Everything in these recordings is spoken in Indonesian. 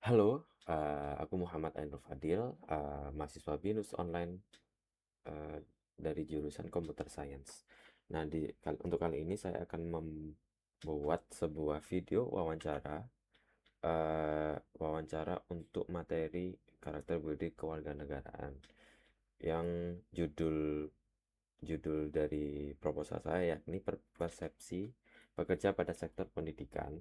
Halo, aku Muhammad Ainur Fadil, mahasiswa BINUS Online eh, dari jurusan Computer Science. Nah, untuk kali ini saya akan membuat sebuah video wawancara untuk materi karakter building kewarganegaraan yang judul judul dari proposal saya yakni persepsi pekerja pada sektor pendidikan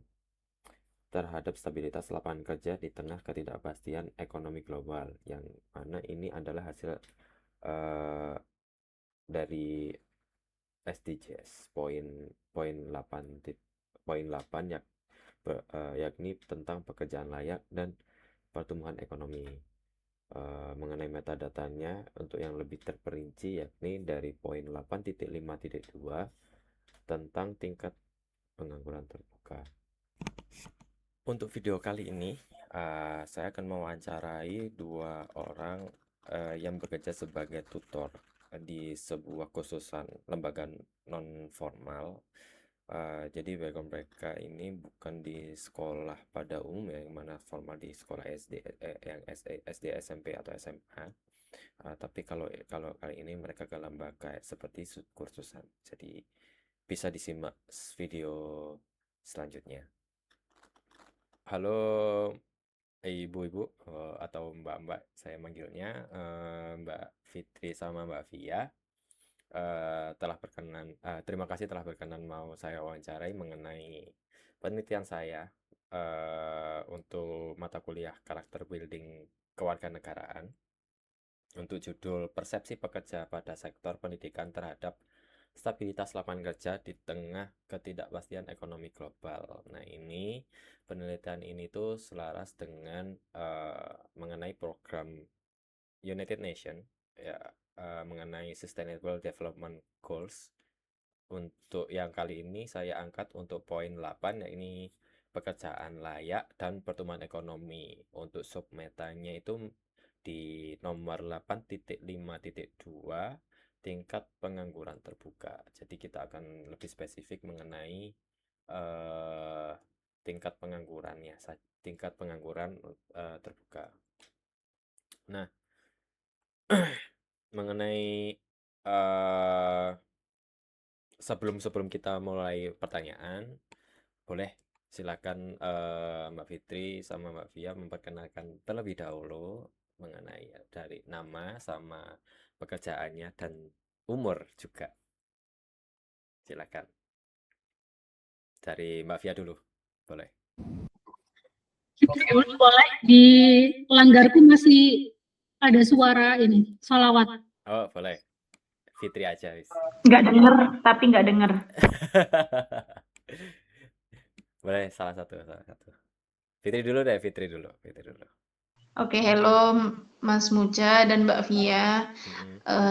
terhadap stabilitas lapangan kerja di tengah ketidakpastian ekonomi global, yang mana ini adalah hasil eh, dari SDGs poin poin 8 poin 8 yakni tentang pekerjaan layak dan pertumbuhan ekonomi. Mengenai metadatanya untuk yang lebih terperinci yakni dari poin 8.5.2 tentang tingkat pengangguran terbuka. Untuk video kali ini, saya akan mewawancarai dua orang yang bekerja sebagai tutor di sebuah kursusan lembaga non formal. Jadi background mereka ini bukan di sekolah pada umum ya, yang mana formal di sekolah SD, yang SD, SMP atau SMA. Tapi kalau kalau kali ini mereka ke lembaga seperti kursusan. Jadi bisa disimak video selanjutnya. Halo ibu-ibu atau mbak-mbak, saya manggilnya Mbak Fitri sama Mbak Via. Terima kasih telah berkenan mau saya wawancarai mengenai penelitian saya untuk mata kuliah karakter building kewarganegaraan untuk judul persepsi pekerja pada sektor pendidikan terhadap stabilitas lapangan kerja di tengah ketidakpastian ekonomi global. Nah, ini penelitian ini tuh selaras dengan mengenai program United Nation ya, mengenai Sustainable Development Goals. Untuk yang kali ini saya angkat untuk poin 8, yakni pekerjaan layak dan pertumbuhan ekonomi. Untuk submetanya itu di nomor 8.5.2 tingkat pengangguran terbuka. Jadi kita akan lebih spesifik mengenai eh, tingkat penganggurannya, tingkat pengangguran terbuka. Nah, mengenai eh, sebelum kita mulai pertanyaan, boleh silakan Mbak Fitri sama Mbak Via memperkenalkan terlebih dahulu mengenai dari nama sama pekerjaannya dan umur juga. Silakan. Dari Mbak Via dulu. Boleh. Boleh. Di langgarku masih ada suara ini, salawat. Oh, boleh. Fitri aja, wis. Nggak denger, tapi nggak denger. Boleh salah satu. Fitri dulu deh, Fitri dulu. Oke, hello Mas Muja dan Mbak Via.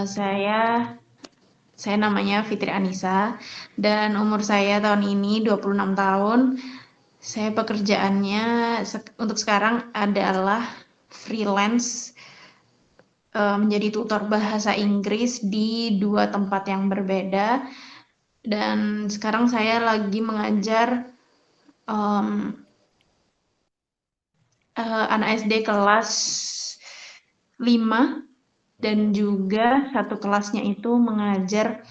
Saya namanya Fitri Anissa dan umur saya tahun ini 26 tahun. Saya pekerjaannya untuk sekarang adalah freelance menjadi tutor bahasa Inggris di 2 tempat yang berbeda. Dan sekarang saya lagi mengajar anak SD kelas 5 dan juga satu kelasnya itu mengajar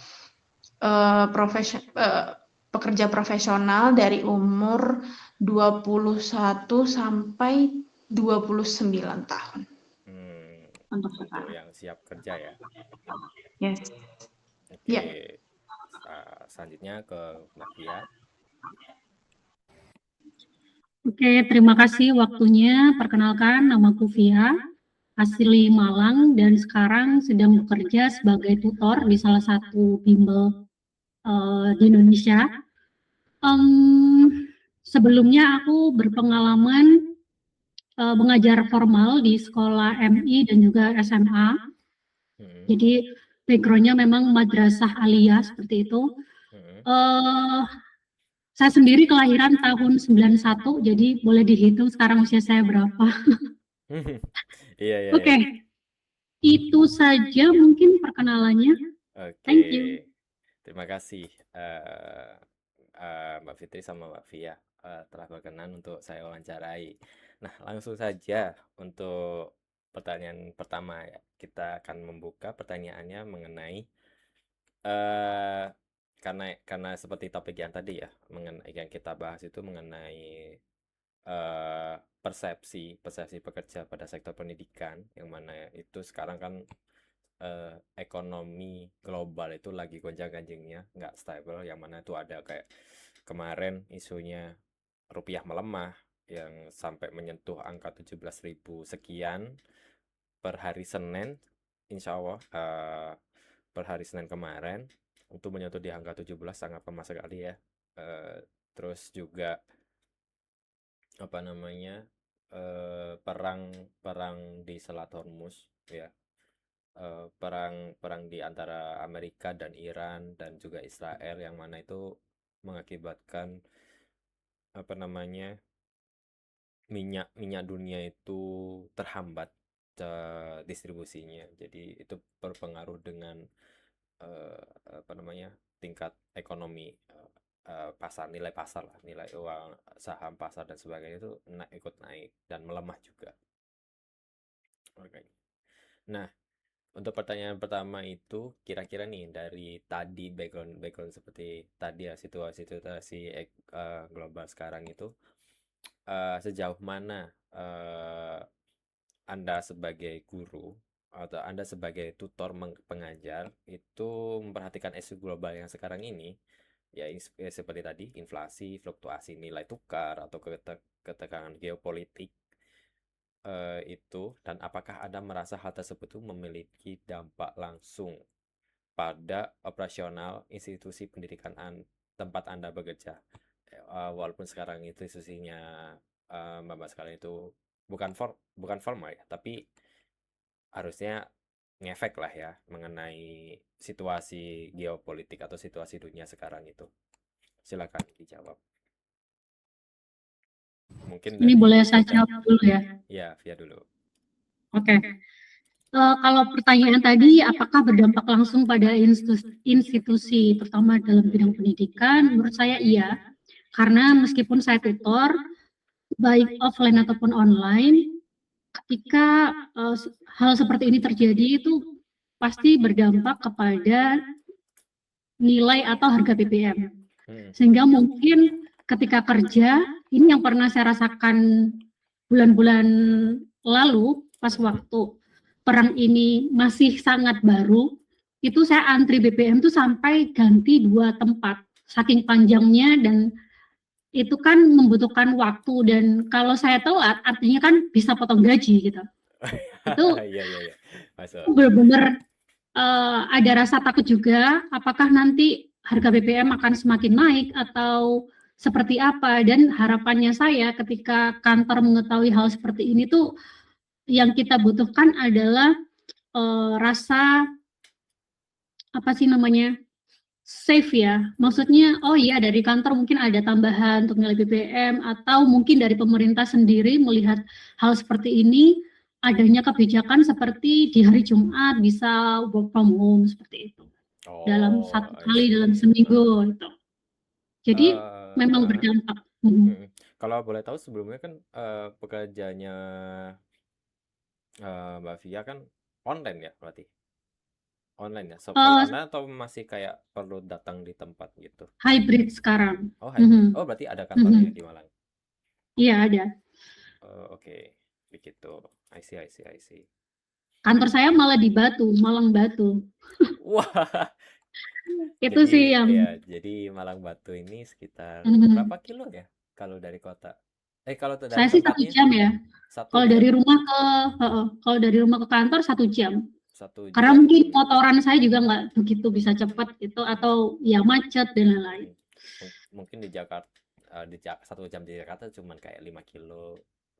pekerja profesional dari umur 21 sampai 29 tahun. Untuk sekarang. Yang siap kerja ya. Yes. Oke. Ya. Selanjutnya ke Mbak Via. Oke, terima kasih waktunya. Perkenalkan, namaku Via, asli Malang dan sekarang sedang bekerja sebagai tutor di salah satu bimbel di Indonesia. Sebelumnya aku berpengalaman mengajar formal di sekolah MI dan juga SMA. Jadi backgroundnya memang madrasah aliyah seperti itu. Saya sendiri kelahiran tahun 91, jadi boleh dihitung sekarang usia saya berapa. Iya. Oke. Itu saja mungkin perkenalannya. Thank you. Terima kasih Mbak Fitri sama Mbak Via telah berkenan untuk saya wawancarai. Nah, langsung saja untuk pertanyaan pertama ya. Kita akan membuka pertanyaannya mengenai eh karena seperti topik yang tadi ya, mengenai yang kita bahas itu mengenai persepsi persepsi pekerja pada sektor pendidikan, yang mana itu sekarang kan ekonomi global itu lagi gonjang-ganjingnya, nggak stable, yang mana itu ada kayak kemarin isunya rupiah melemah yang sampai menyentuh angka 17.000 sekian per hari Senin, insya Allah per hari Senin kemarin untuk menyentuh di angka 17 sangat lemah sekali ya. Terus juga apa namanya perang perang di Selat Hormuz ya, perang di antara Amerika dan Iran dan juga Israel, yang mana itu mengakibatkan apa namanya minyak minyak dunia itu terhambat distribusinya. Jadi itu berpengaruh dengan eh, apa namanya tingkat ekonomi, pasar, nilai pasar lah, nilai uang, saham pasar dan sebagainya itu ikut naik dan melemah juga. Oke. Nah, untuk pertanyaan pertama itu kira-kira nih dari tadi background background seperti tadi ya, situasi global sekarang itu sejauh mana Anda sebagai guru atau Anda sebagai tutor pengajar itu memperhatikan isu global yang sekarang ini, ya, seperti tadi inflasi, fluktuasi nilai tukar atau ketegangan geopolitik itu, dan apakah Anda merasa hal tersebut itu memiliki dampak langsung pada operasional institusi pendidikan tempat Anda bekerja. Walaupun sekarang itu institusinya Mbak sekalian itu bukan formal ya, tapi harusnya ngefek lah ya mengenai situasi geopolitik atau situasi dunia sekarang itu. Silakan dijawab. Mungkin Ini boleh dari saya jawab dulu ya. Ya, Via dulu. Oke. Kalau pertanyaan tadi, apakah berdampak langsung pada institusi, terutama dalam bidang pendidikan? Menurut saya iya, karena meskipun saya tutor, baik offline ataupun online, ketika hal seperti ini terjadi itu pasti berdampak kepada nilai atau harga BBM. Sehingga mungkin ketika kerja, ini yang pernah saya rasakan bulan-bulan lalu pas waktu perang ini masih sangat baru, itu saya antri BBM tuh sampai ganti 2 tempat, saking panjangnya, dan itu kan membutuhkan waktu, dan kalau saya telat artinya kan bisa potong gaji gitu. Itu Iya, masuk. benar-benar ada rasa takut juga, apakah nanti harga BBM akan semakin naik atau seperti apa, dan harapannya saya ketika kantor mengetahui hal seperti ini tuh yang kita butuhkan adalah rasa apa sih namanya, safe ya, maksudnya oh iya dari kantor mungkin ada tambahan untuk nilai BBM, atau mungkin dari pemerintah sendiri melihat hal seperti ini, adanya kebijakan seperti di hari Jumat bisa work from home seperti itu dalam 1 kali dalam seminggu gitu. Jadi memang berdampak. Kalau boleh tahu sebelumnya kan pekerjaannya Mbak Via kan online ya berarti? Online ya? Full online atau masih kayak perlu datang di tempat gitu? Hybrid sekarang. Oh, hybrid. Oh, berarti ada kantornya di Malang? Iya, ada. Oke, begitu. I see. Kantor saya malah di Batu, Malang Batu. Wah. Itu Jadi, sih yang ya, jadi Malang Batu ini sekitar berapa kilo ya kalau dari kota? Kalau dari saya sih 1 tempatnya? jam ya. 1 Kalau jam. dari rumah ke kantor 1 jam. 1 Karena jam. mungkin motoran saya juga nggak begitu bisa cepat gitu, atau ya macet dan lain-lain. Mungkin di Jakarta 1 jam di Jakarta cuman kayak 5 kilo,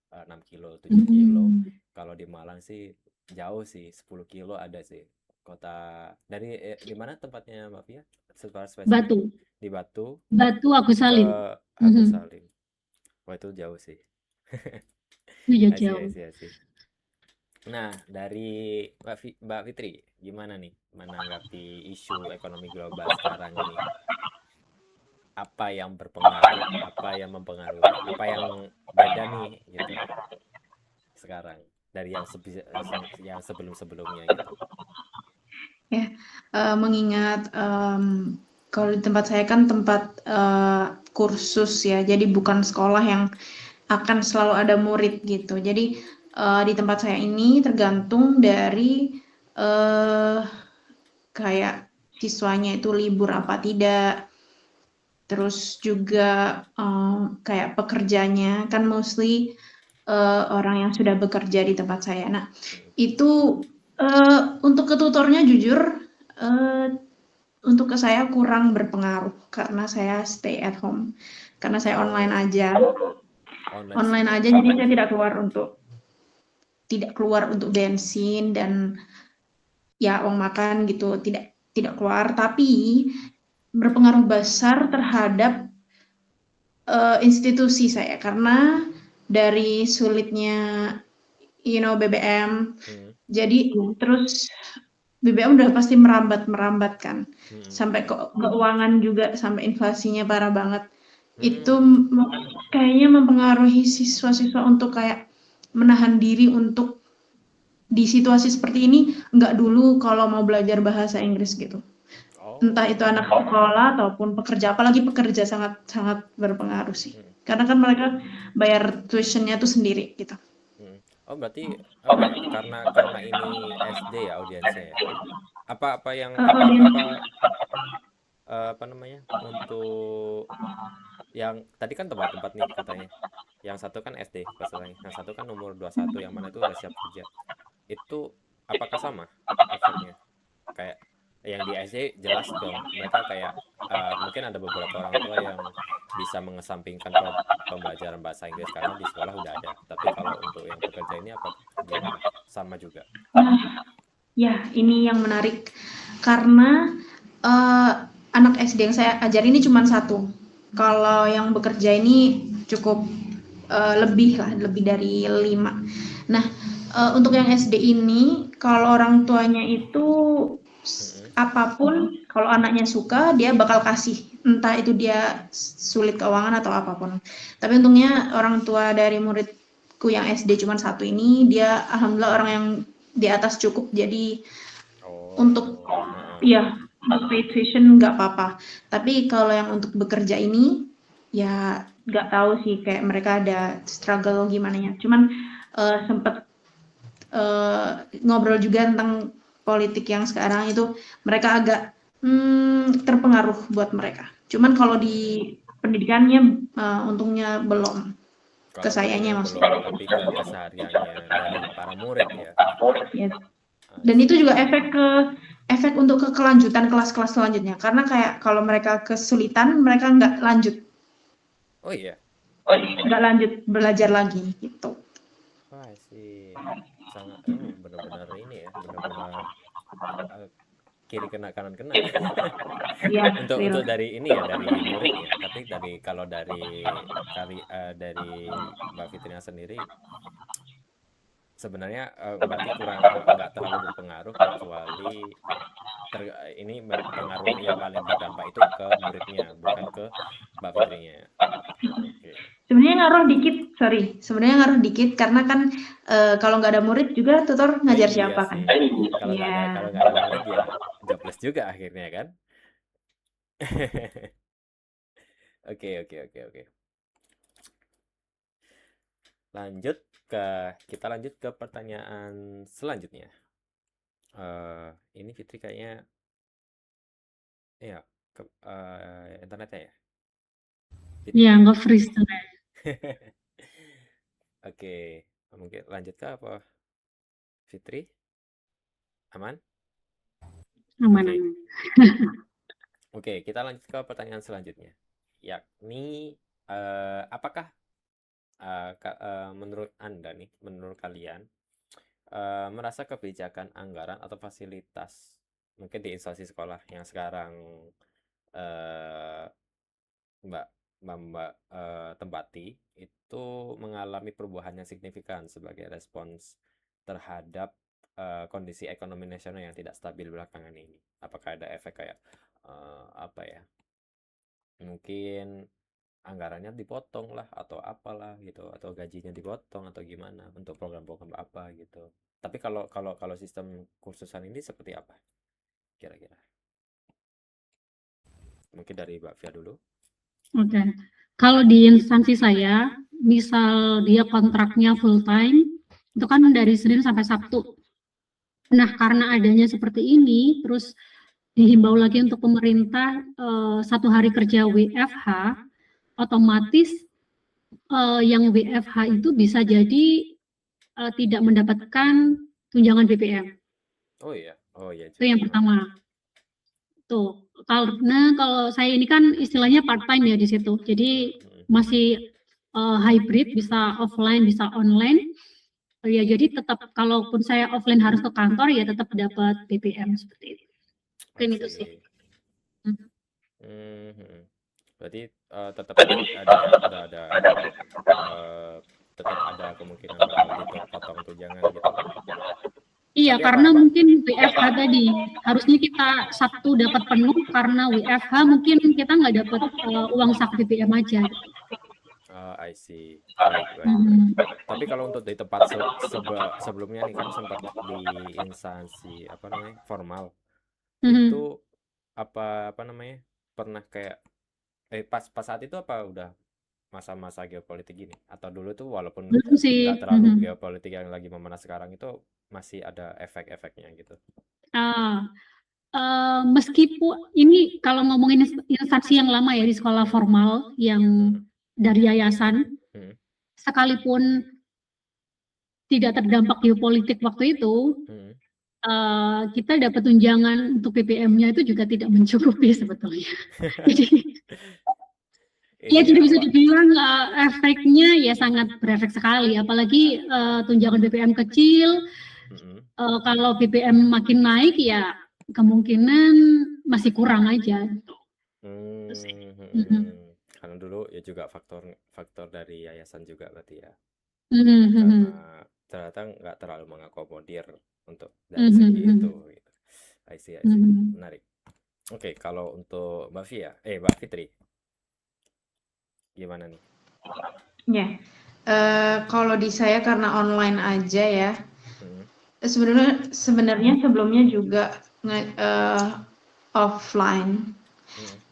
6 kilo, 7 kilo. Kalau di Malang sih jauh sih, 10 kilo ada sih. Kota dari di mana tempatnya Mbak Via? Batu. Di Batu. Batu Agus Salim. Agus Salim. Wah, itu jauh sih. Iya jauh. Nah, dari Mbak Fitri, gimana nih menanggapi isu ekonomi global sekarang ini? apa yang berpengaruh, apa yang mempengaruhi, apa yang beda nih gitu sekarang dari yang sebelum-sebelumnya gitu. Ya, mengingat kalau di tempat saya kan tempat kursus ya, jadi bukan sekolah yang akan selalu ada murid gitu. Jadi di tempat saya ini tergantung dari eh, kayak siswanya itu libur apa tidak, terus juga kayak pekerjanya kan mostly orang yang sudah bekerja di tempat saya. Nah, Mm, itu untuk ke tutornya jujur eh, untuk ke saya kurang berpengaruh karena saya stay at home. Karena saya online oh, aja. online Online aja student. jadi saya tidak keluar untuk bensin dan ya uang makan gitu, tidak keluar, tapi berpengaruh besar terhadap institusi saya karena dari sulitnya BBM. Mm, Jadi terus BBM udah pasti merambat kan. mm, Sampai keuangan juga sampai inflasinya parah banget. Itu mm. kayaknya mempengaruhi siswa-siswa untuk kayak menahan diri untuk di situasi seperti ini nggak dulu kalau mau belajar bahasa Inggris gitu. Entah itu Oh, anak sekolah ataupun pekerja, apalagi pekerja sangat sangat berpengaruh sih. mm, Karena kan mereka bayar tuitionnya tuh sendiri gitu. mm. Oh, berarti apa ya? Karena ini SD ya audiensnya ya. Apa yang Audiens apa apa namanya? Untuk yang tadi kan tempat-tempat nih katanya. Yang satu kan SD pesertanya. Yang satu kan umur 21 yang mana itu udah siap kerja. Itu apakah sama efeknya? Kayak yang di SD jelas dong, mereka kayak mungkin ada beberapa orang tua yang bisa mengesampingkan pembelajaran bahasa Inggris karena di sekolah udah ada. Tapi kalau untuk yang pekerja ini apa gimana? Sama juga. Ya, ini yang menarik karena anak SD yang saya ajar ini cuma satu. Kalau yang bekerja ini cukup lebih lah, lebih dari 5. Nah, untuk yang SD ini, kalau orang tuanya itu Mm-mm. apapun, kalau anaknya suka, dia bakal kasih. Entah itu dia sulit keuangan atau apapun. Tapi untungnya orang tua dari muridku yang SD cuma satu ini, dia alhamdulillah orang yang di atas cukup, jadi untuk Oh, heeh. ya pay tuition nggak apa-apa. Tapi kalau yang untuk bekerja ini, ya nggak tahu sih kayak mereka ada struggle gimana ya. Cuman sempet ngobrol juga tentang politik yang sekarang itu mereka agak terpengaruh buat mereka. Cuman kalau Hmm. di pendidikannya untungnya belum ke Kalau sayanya pendidikan belum, maksudnya. tapi ke kesehariannya dari para murid ya. Yes. I Dan itu see. juga efek untuk ke kelanjutan kelas-kelas selanjutnya. Karena kayak kalau mereka kesulitan, mereka nggak lanjut, Oh iya. belajar lagi gitu. Oh, I see. Sangat benar-benar ini ya, benar-benar eh, kiri kena kanan kena. Iya, real. Untuk dari ini ya, dari murid ya. Tapi kalau dari Mbak Fitrinya sendiri sebenarnya berarti kurang nggak terlalu berpengaruh kecuali ini pengaruh yang paling berdampak itu ke muridnya, bukan ke Mbak Fitrinya. Oke. Sebenarnya ngaruh dikit, sorry. Sebenarnya ngaruh dikit karena kan kalau nggak ada murid juga tutor Oh ngajar iya siapa kan? sih. Iya. Kalau nggak ada murid ya jobless juga akhirnya kan. Oke, oke, oke, oke. Lanjut kita lanjut ke pertanyaan selanjutnya. Ini Fitri kayaknya ya internetnya ya. Fitri. Ya, nggak freeze tuh. Oke, mungkin lanjut ke apa? Fitri, aman? Oke, Aman-aman. oke, kita lanjut ke pertanyaan selanjutnya. Yakni apakah menurut Anda nih, menurut kalian merasa kebijakan anggaran atau fasilitas mungkin di instansi sekolah yang sekarang eh, Mbak Mbak tempati itu mengalami perubahan yang signifikan sebagai respons terhadap kondisi ekonomi nasional yang tidak stabil belakangan ini. Apakah ada efek kayak apa ya? mungkin anggarannya dipotong lah atau apalah gitu, atau gajinya dipotong atau gimana untuk program-program apa gitu. Tapi kalau kalau kalau sistem kursusan ini seperti apa kira-kira? Mungkin dari Mbak Fia dulu. Oke. Kalau di instansi saya, misal dia kontraknya full time, itu kan dari Senin sampai Sabtu. Nah, karena adanya seperti ini, terus dihimbau lagi untuk pemerintah 1 hari kerja WFH, otomatis yang WFH itu bisa jadi tidak mendapatkan tunjangan BBM. Oh iya Itu yang pertama. Tuh, karena kalau saya ini kan istilahnya part time ya di situ. Jadi masih hybrid, bisa offline, bisa online. Ya, jadi tetap kalaupun saya offline harus ke kantor ya tetap dapat BBM seperti itu. Mungkin itu sih. Berarti tetap ada ya, tetap ada kemungkinan bakal dipotong tunjangan gitu. Iya, Tapi karena apa? mungkin WFH tadi harusnya kita Sabtu dapat penuh, karena WFH mungkin kita nggak dapat uang sak BBM aja. I see. Baik. Tapi kalau untuk di tempat sebelumnya nih kan sempat di instansi apa namanya formal, itu apa namanya pernah kayak pas saat itu apa udah masa-masa geopolitik gini, atau dulu tuh walaupun Belum sih. nggak terlalu geopolitik yang lagi memanas sekarang itu masih ada efek-efeknya gitu? Meskipun ini kalau ngomongin instansi yang lama ya di sekolah formal yang dari yayasan, sekalipun tidak terdampak geopolitik waktu itu, kita dapat tunjangan untuk BBM-nya itu juga tidak mencukupi sebetulnya. Jadi ya tidak bisa dibilang efeknya ya sangat berefek sekali, apalagi tunjangan BBM kecil. Kalau BBM makin naik ya kemungkinan masih kurang aja. Karena dulu ya juga faktor dari yayasan juga berarti ya. Karena ternyata nggak terlalu mengakomodir untuk dari segi itu. Gitu. I see. Menarik. Oke, kalau untuk Mbak Fitri, gimana nih? Ya, kalau di saya karena online aja ya. Sebenarnya sebelumnya juga offline.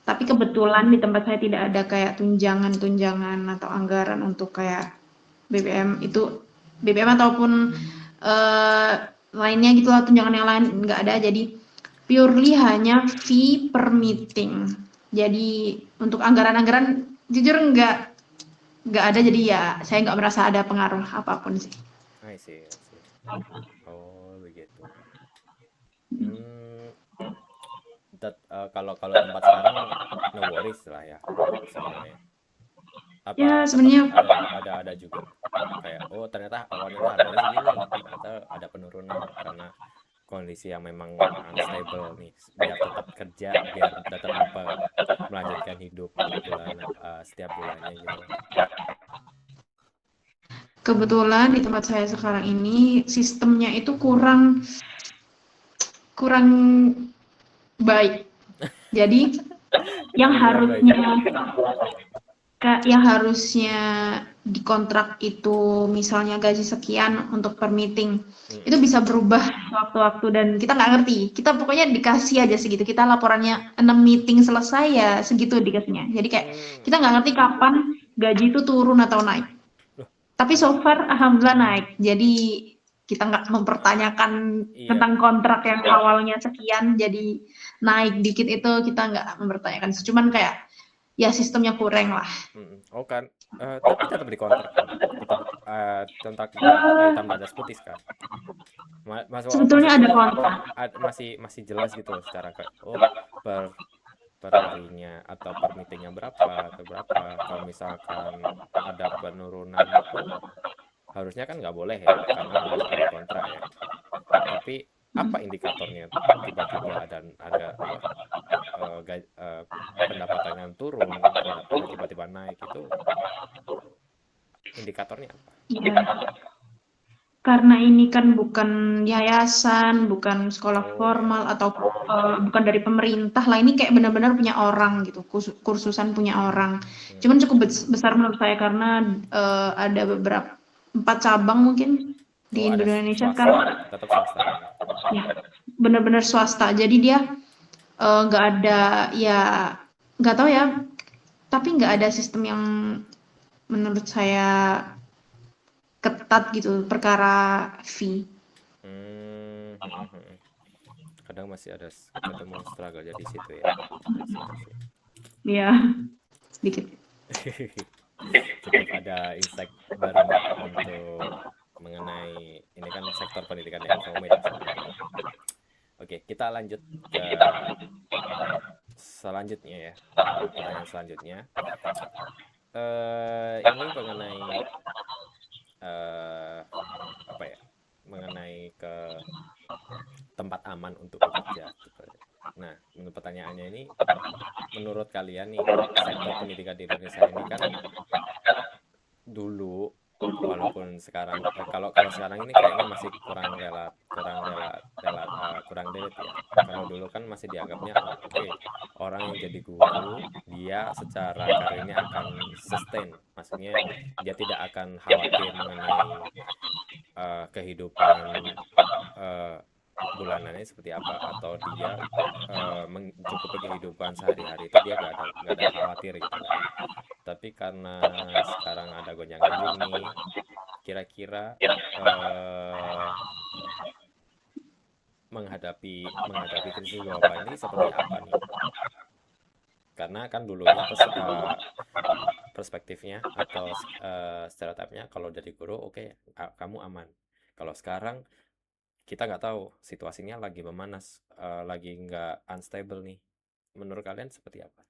Tapi kebetulan di tempat saya tidak ada kayak tunjangan atau anggaran untuk kayak BBM ataupun lainnya gitulah, tunjangan yang lain nggak ada. Jadi purely hanya fee per meeting. Jadi untuk anggaran jujur nggak ada, jadi ya saya nggak merasa ada pengaruh apapun sih. I see. Oh begitu. Kalau tempat sekarang no worries lah ya sebenarnya. Apa ya sebenarnya ada juga kayak ternyata awalnya harganya segini, ternyata ada penurunan karena kondisi yang memang unstable nih, biar tetap kerja, biar tetap melanjutkan hidup setiap bulannya gitu. Kebetulan di tempat saya sekarang ini sistemnya itu kurang baik. Jadi yang harusnya di kontrak itu misalnya gaji sekian untuk per meeting, itu bisa berubah waktu-waktu dan kita nggak ngerti. Kita pokoknya dikasih aja segitu. Kita laporannya 6 meeting selesai ya segitu dikasihnya. Jadi kayak kita nggak ngerti kapan gaji itu turun atau naik. Tapi so far alhamdulillah naik. Jadi kita nggak mempertanyakan tentang kontrak yang awalnya sekian jadi naik dikit, itu kita nggak mempertanyakan. Cuman kayak ya sistemnya kurang lah. Kan tapi tetap di kontrak kontrak hitam di atas putih kan. Sebetulnya ada kontrak. Masih jelas gitu secara per harinya atau per meetingnya berapa atau berapa. Kalau misalkan ada penurunan itu harusnya kan nggak boleh ya karena ada kontrak ya. Tapi apa indikatornya tiba-tiba ada pendapatan yang turun, pendapatan tiba-tiba naik, itu indikatornya apa? karena ini kan bukan yayasan, bukan sekolah Oh formal ya. atau bukan dari pemerintah lah. Ini kayak benar-benar punya orang gitu, kursusan punya orang. Cuman cukup besar menurut saya karena ada beberapa 4 cabang mungkin Oh, di ada Indonesia swasta, sekarang. tetap swasta kan ya? Ya, benar-benar swasta. Jadi dia nggak ada ya nggak tahu ya, tapi nggak ada sistem yang menurut saya ketat gitu perkara fee. Hmm, hmm, hmm, hmm. Kadang masih ada ketemu struggle di situ ya, di situ sih. Ya, sedikit. Cukup ada insight baru nih untuk mengenai ini kan sektor pendidikan yang kamu megang sebenarnya. Oke, kita lanjut ke selanjutnya ya. Pertanyaan selanjutnya, ini mengenai eh apa ya? Mengenai ke tempat aman untuk bekerja gitu. Nah, menurut pertanyaannya ini, menurut kalian nih, sektor pendidikan di Indonesia ini kan dulu, walaupun sekarang kalau kalau sekarang ini kayaknya masih kurang relate ya. Kalau dulu kan masih dianggapnya oke, orang yang jadi guru dia secara karirnya akan sustain, maksudnya dia tidak akan khawatir mengenai kehidupan eh, bulanannya seperti apa, atau dia mencukupi kehidupan sehari-hari itu dia gak ada khawatir gitu kan. Tapi karena sekarang ada gonjang-ganjing nih, kira-kira menghadapi krisis global ini seperti apa nih? Karena kan dulunya perspektifnya atau stereotipnya kalau dari guru oke, kamu aman. Kalau sekarang kita nggak tahu situasinya lagi memanas, lagi nggak unstable nih. Menurut kalian seperti apa?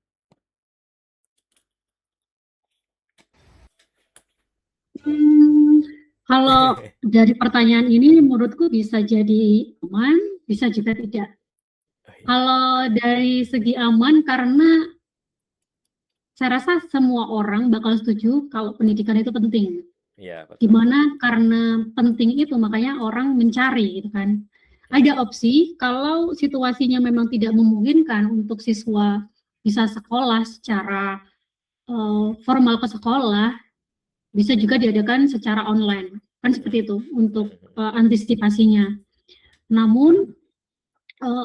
Hmm, kalau dari pertanyaan ini menurutku bisa jadi aman, bisa juga tidak. Oh, iya. Kalau dari segi aman, karena saya rasa semua orang bakal setuju kalau pendidikan itu penting. Iya, betul. Gimana karena penting itu makanya orang mencari gitu kan. Ada opsi kalau situasinya memang tidak memungkinkan untuk siswa bisa sekolah secara formal ke sekolah, bisa juga diadakan secara online. Kan seperti itu untuk antisipasinya. Namun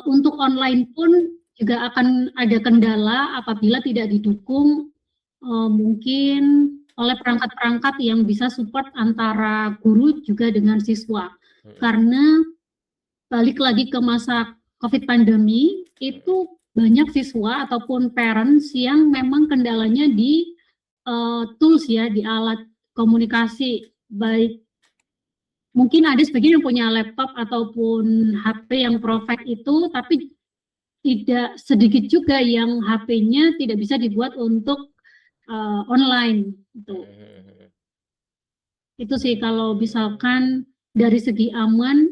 untuk online pun juga akan ada kendala apabila tidak didukung mungkin oleh perangkat-perangkat yang bisa support antara guru juga dengan siswa. Karena balik lagi ke masa COVID pandemi, itu banyak siswa ataupun parents yang memang kendalanya di tools ya, di alat komunikasi, baik mungkin ada sebagian yang punya laptop ataupun HP yang provide itu, tapi tidak sedikit juga yang HP-nya tidak bisa dibuat untuk online gitu. Itu sih kalau misalkan dari segi aman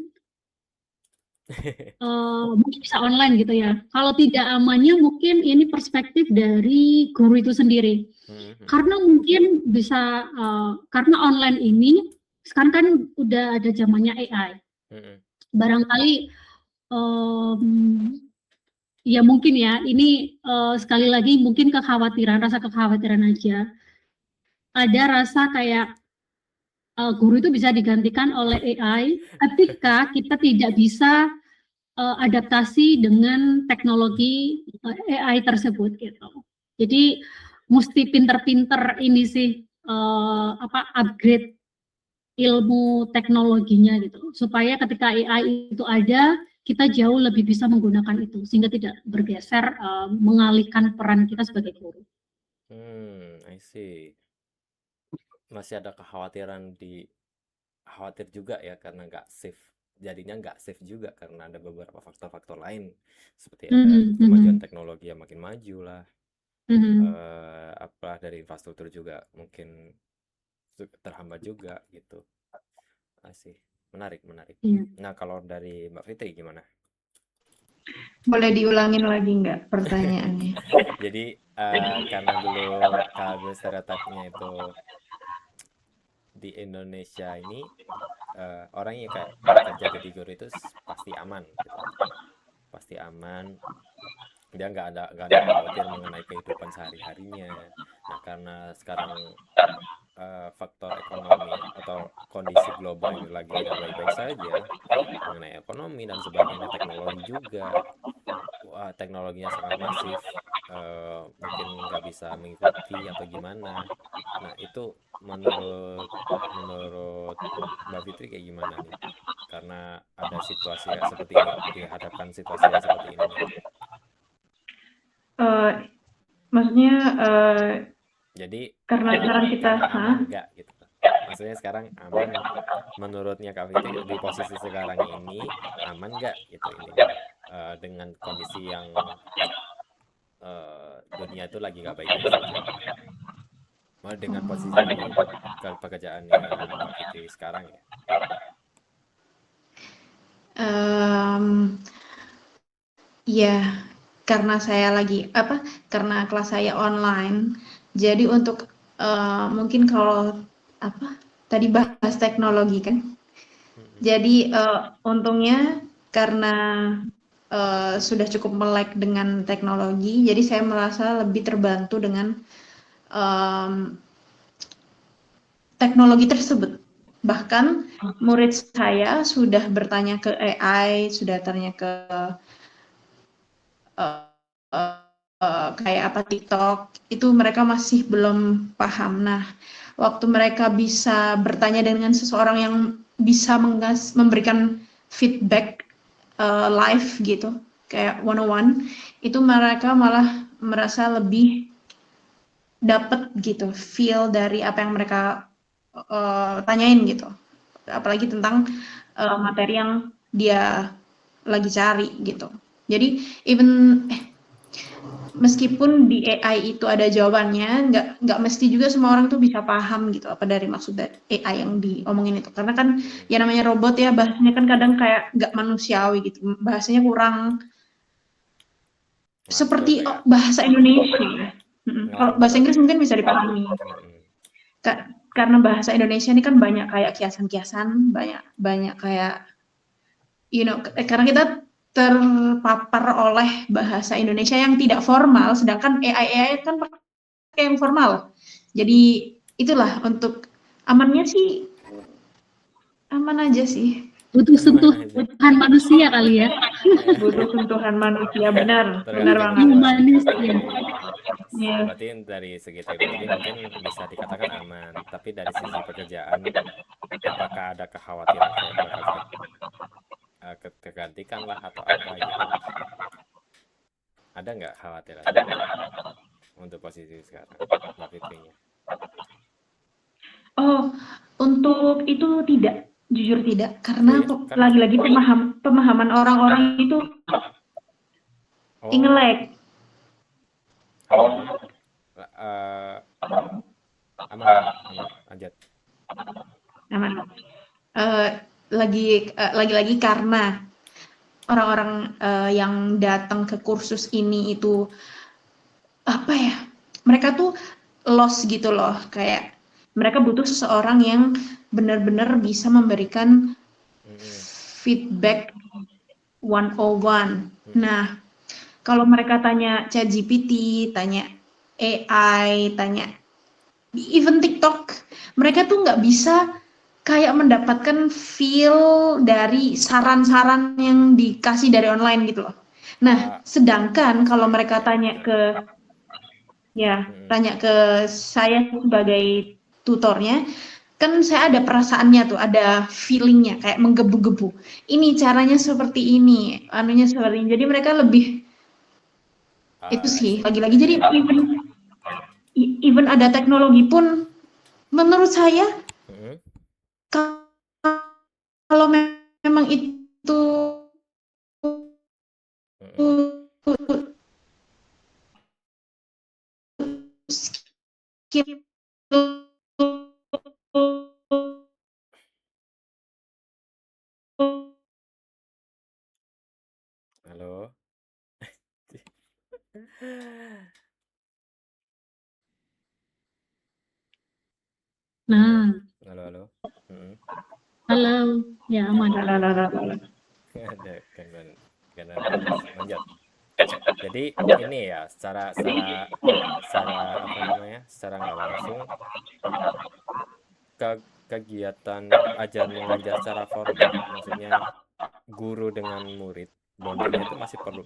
mungkin bisa online gitu ya. Kalau tidak amannya mungkin ini perspektif dari guru itu sendiri. Karena mungkin bisa karena online ini sekarang kan udah ada zamannya AI. Barangkali ya mungkin ya ini sekali lagi mungkin rasa kekhawatiran aja. Ada rasa kayak guru itu bisa digantikan oleh AI ketika kita tidak bisa adaptasi dengan teknologi AI tersebut gitu. Jadi mesti pinter-pinter ini sih upgrade ilmu teknologinya gitu supaya ketika AI itu ada kita jauh lebih bisa menggunakan itu sehingga tidak bergeser mengalihkan peran kita sebagai guru. I see. Masih ada khawatir juga ya karena nggak safe, jadinya nggak safe juga karena ada beberapa faktor-faktor lain seperti ada kemajuan teknologi yang makin maju lah, apalah dari infrastruktur juga mungkin terhambat juga gitu. Asih, menarik. Nah, kalau dari Mbak Fitri gimana? Boleh diulangin lagi nggak pertanyaannya? Jadi, karena dulu kalau stereotipnya itu di Indonesia ini orang yang kayak bekerja jadi guru itu pasti aman gitu, pasti aman. Dia nggak ada khawatir mengenai kehidupan sehari-harinya. Nah, karena sekarang faktor ekonomi atau kondisi global ini lagi tidak baik-baik saja, mengenai ekonomi dan sebagainya, teknologi juga, wah, teknologinya sangat masif, mungkin nggak bisa mengikuti atau gimana. Nah, itu menurut menurut Mbak Fitri kayak gimana nih? Karena ada situasi kayak seperti ini, dihadapkan situasi yang seperti ini nih. Eh, maksudnya Jadi karena sekarang kita, karena aman nggak gitu? Maksudnya sekarang aman menurutnya Kak Fitri di posisi sekarang ini aman nggak gitu ininya, dengan kondisi yang dunia itu lagi nggak baik-baik saja. Mau dengan posisi pekerjaannya Mbak Fitri sekarang ya. ya karena saya lagi karena kelas saya online, jadi untuk mungkin kalau tadi bahas teknologi kan, jadi untungnya karena sudah cukup melek dengan teknologi, jadi saya merasa lebih terbantu dengan teknologi tersebut. Bahkan murid saya sudah bertanya ke AI, sudah tanya ke kayak apa TikTok, itu mereka masih belum paham. Nah, waktu mereka bisa bertanya dengan seseorang yang bisa memberikan feedback live gitu, kayak one-on-one, itu mereka malah merasa lebih dapat gitu feel dari apa yang mereka tanyain gitu, apalagi tentang materi yang dia lagi cari gitu. Jadi even meskipun di AI itu ada jawabannya, nggak mesti juga semua orang tuh bisa paham gitu apa dari maksud dari AI yang diomongin itu. Karena kan ya namanya robot ya, bahasanya kan kadang kayak nggak manusiawi gitu, bahasanya kurang Ngelantur seperti ya. bahasa Indonesia. Kalau bahasa Ngelantur Inggris ya. mungkin bisa dipahami. Karena bahasa Indonesia ini kan banyak kayak kiasan-kiasan, banyak kayak karena kita terpapar oleh bahasa Indonesia yang tidak formal, sedangkan AI kan pakai yang formal. Jadi itulah untuk amannya sih aman aja sih. Butuh Aman aja. sentuhan manusia kali ya. Butuh sentuhan manusia, benar Tergantung banget. situasi. Manusia. Yeah. Berarti dari segi teknologi mungkin bisa dikatakan aman, tapi dari sisi pekerjaan apakah ada kekhawatiran kayak bakal tergantikan lah atau apa gitu? Ada nggak khawatiran seperti itu untuk posisi sekarang Mbak Fitrinya? Oh, untuk itu tidak, jujur tidak, Oh karena iya, karena lagi-lagi pemahaman orang-orang itu ingelek. aman. Aman kok, aman. Lanjut. Aman. Lagi-lagi karena orang-orang yang datang ke kursus ini itu mereka tuh lost gitu loh, kayak mereka butuh seseorang yang benar-benar bisa memberikan feedback 101. Nah, kalau mereka tanya ChatGPT, tanya AI, tanya even TikTok, mereka tuh nggak bisa kayak mendapatkan feel dari saran-saran yang dikasih dari online gitu loh. Nah, sedangkan kalau mereka tanya ke saya sebagai tutornya, kan saya ada perasaannya tuh, ada feelingnya kayak menggebu-gebu. Ini caranya seperti ini, anunya seperti ini. Jadi mereka lebih itu sih, lagi-lagi jadi even ada teknologi pun menurut saya kalau memang itu skill Halo. Nah, Halo, halo. Halo, ya aman. Halo. Ada gangguan lanjut. Jadi ini ya secara apa namanya, secara nggak langsung kegiatan ajar mengajar secara formal, maksudnya guru dengan murid, bondingnya itu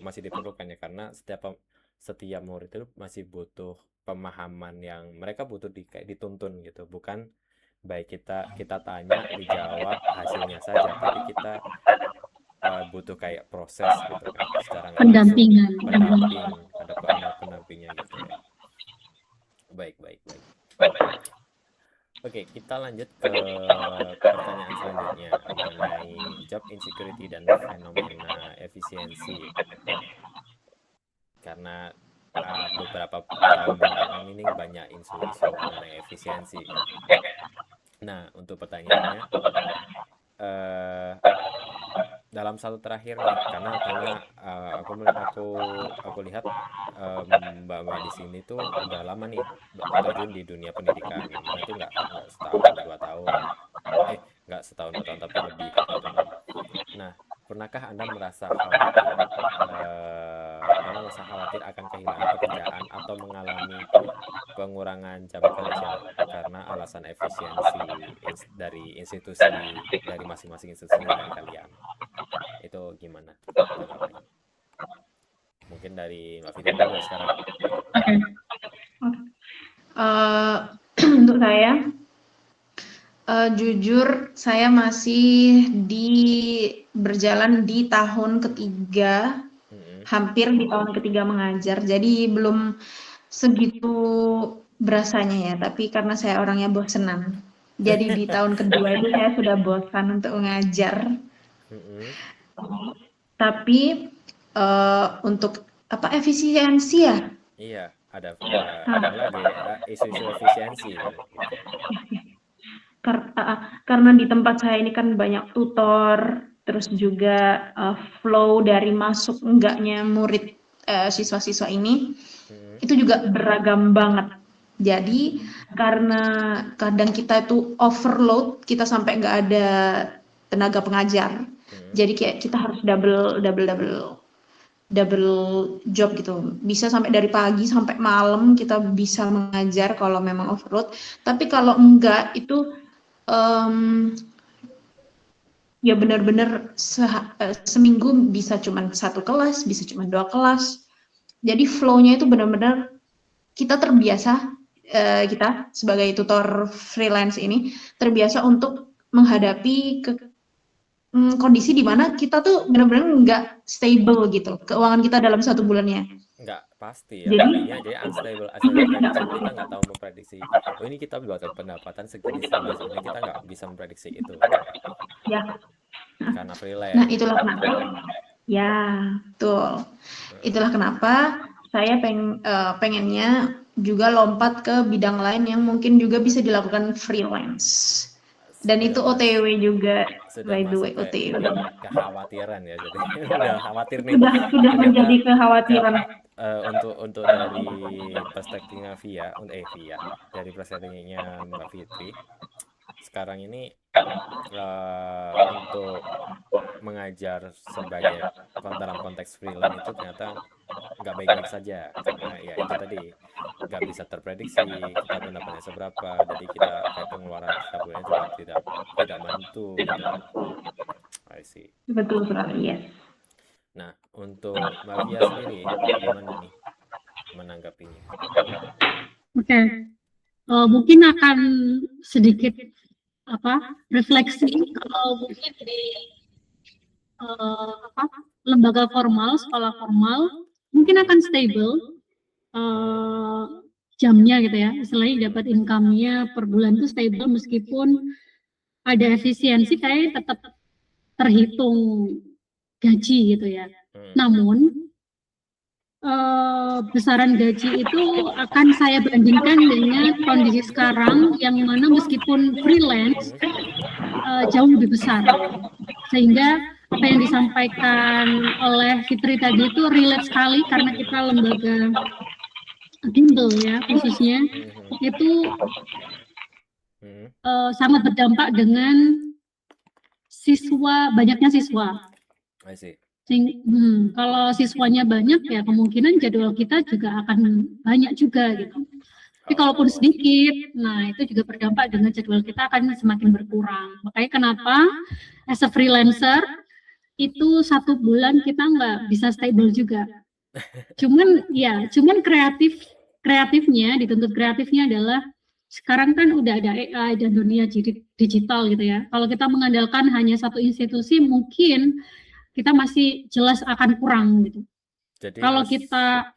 masih diperlukan ya, karena setiap murid itu masih butuh pemahaman yang mereka butuh kayak dituntun gitu, bukan baik kita tanya dijawab hasilnya saja, tapi kita butuh kayak proses gitu kan, secara nggak langsung Pendampingan. ada pendampingnya gitu ya. Baik. Oke, kita lanjut ke pertanyaan selanjutnya mengenai job insecurity dan fenomena efisiensi. Karena beberapa tahun belakangan ini banyak isu-isu mengenai efisiensi. Nah, untuk pertanyaannya, dalam satu terakhir nih, karena aku lihat mbak-mbak di sini tuh udah lama nih terjun di dunia pendidikan, yang mana tuh nggak setahun 2 tahun, nggak setahun 2 tahun tapi lebih gitu kan. Nah, pernahkah Anda merasa khawatir akan kehilangan pekerjaan atau mengalami pengurangan jam kerja karena alasan efisiensi dari masing-masing institusi dari kalian? Itu gimana tanggapannya? Mungkin dari Mbak Fitri dulu sekarang. Untuk saya, jujur saya masih berjalan di tahun ketiga, hampir di tahun ketiga mengajar, jadi belum segitu berasanya ya, tapi karena saya orangnya bosenan, jadi di tahun kedua itu saya sudah bosan untuk mengajar. Tapi untuk apa, efisiensi ya? Iya, ada lagi isu-isu efisiensi. Karena di tempat saya ini kan banyak tutor, terus juga flow dari masuk enggaknya murid siswa-siswa ini itu juga beragam banget. Jadi karena kadang kita itu overload, kita sampai nggak ada tenaga pengajar. Jadi kayak kita harus double job gitu. Bisa sampai dari pagi sampai malam kita bisa mengajar kalau memang overload. Tapi kalau enggak itu ya benar-benar seminggu bisa cuma 1 kelas, bisa cuma 2 kelas. Jadi flow-nya itu benar-benar kita terbiasa, kita sebagai tutor freelance ini terbiasa untuk menghadapi kondisi di mana kita tuh benar-benar nggak stable gitu keuangan kita dalam 1 bulannya. Nggak pasti ya, jadi unstable prediction, kita nggak tahu memprediksi, oh ini kita bakal pendapatan segini, kita nggak bisa memprediksi itu ya. Karena freelance. Nah itulah kenapa ya betul, itulah kenapa saya pengennya juga lompat ke bidang lain yang mungkin juga bisa dilakukan freelance. Dan itu OTW juga, by the way, OTW. Kekhawatiran ya, jadi udah khawatir nih. Sudah menjadi kekhawatiran. Untuk dari perspektifnya Via, dari perspektifnya Mbak Fitri, sekarang ini untuk mengajar sebagai dalam konteks freelance itu ternyata nggak baik-baik saja, karena ya itu tadi nggak bisa terprediksi kita pendapatnya seberapa, jadi kita kayak pengeluaran setiap bulannya juga tidak menentu gitu. I see. Betul sekali, ya. Nah, untuk Mbak Via sendiri gimana nih menanggapinya? Oke. Mungkin akan sedikit refleksi kalau mungkin di lembaga formal, sekolah formal mungkin akan stable jamnya gitu ya, istilahnya dapat income-nya per bulan itu stable, meskipun ada efisiensi kayak tetap terhitung gaji gitu ya. Namun besaran gaji itu akan saya bandingkan dengan kondisi sekarang yang mana meskipun freelance jauh lebih besar, sehingga apa yang disampaikan oleh Fitri tadi itu relate sekali, karena kita lembaga bimbel ya khususnya itu sangat berdampak dengan banyaknya siswa. I see. Kalau siswanya banyak ya kemungkinan jadwal kita juga akan banyak juga gitu. Tapi kalaupun sedikit, nah itu juga berdampak dengan jadwal kita akan semakin berkurang. Makanya kenapa as a freelancer itu 1 bulan kita nggak bisa stable juga. Cuman kreatifnya dituntut kreatifnya adalah sekarang kan udah ada AI dan dunia digital gitu ya. Kalau kita mengandalkan hanya satu institusi mungkin kita masih jelas akan kurang gitu. Jadi kalau kita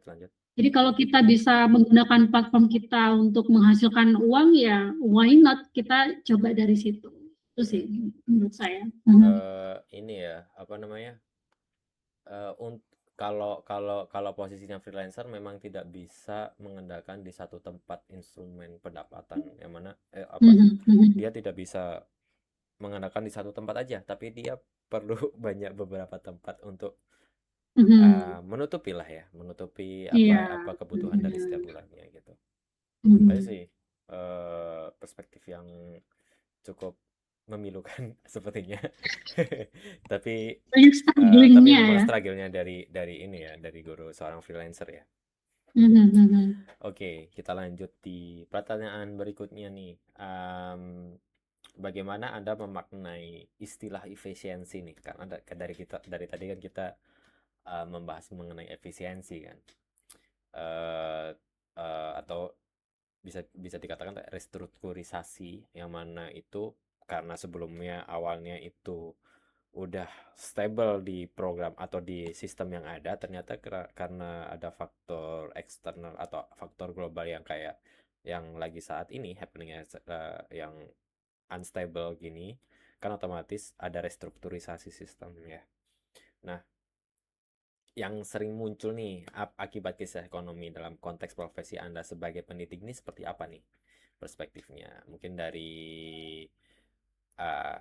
lanjut. Jadi kalau kita bisa menggunakan platform kita untuk menghasilkan uang ya why not kita coba dari situ. Itu sih menurut saya. Ini ya apa namanya? Kalau posisinya freelancer memang tidak bisa mengandalkan di satu tempat instrumen pendapatan yang mana dia tidak bisa mengandalkan di satu tempat aja, tapi dia perlu banyak beberapa tempat untuk menutupi apa kebutuhan dari setiap bulannya gitu. Itu sih perspektif yang cukup memilukan sepertinya. tapi memang struggle-nya dari ini ya, dari guru seorang freelancer ya. Oke, kita lanjut di pertanyaan berikutnya nih. Bagaimana Anda memaknai istilah efisiensi nih? Karena dari tadi kan kita membahas mengenai efisiensi kan, atau bisa dikatakan restrukturisasi, yang mana itu karena sebelumnya awalnya itu udah stable di program atau di sistem yang ada, ternyata karena ada faktor eksternal atau faktor global yang kayak yang lagi saat ini happening yang unstable gini, kan otomatis ada restrukturisasi sistem ya. Nah, yang sering muncul nih akibat krisis ekonomi dalam konteks profesi Anda sebagai pendidik ini seperti apa nih perspektifnya? Mungkin dari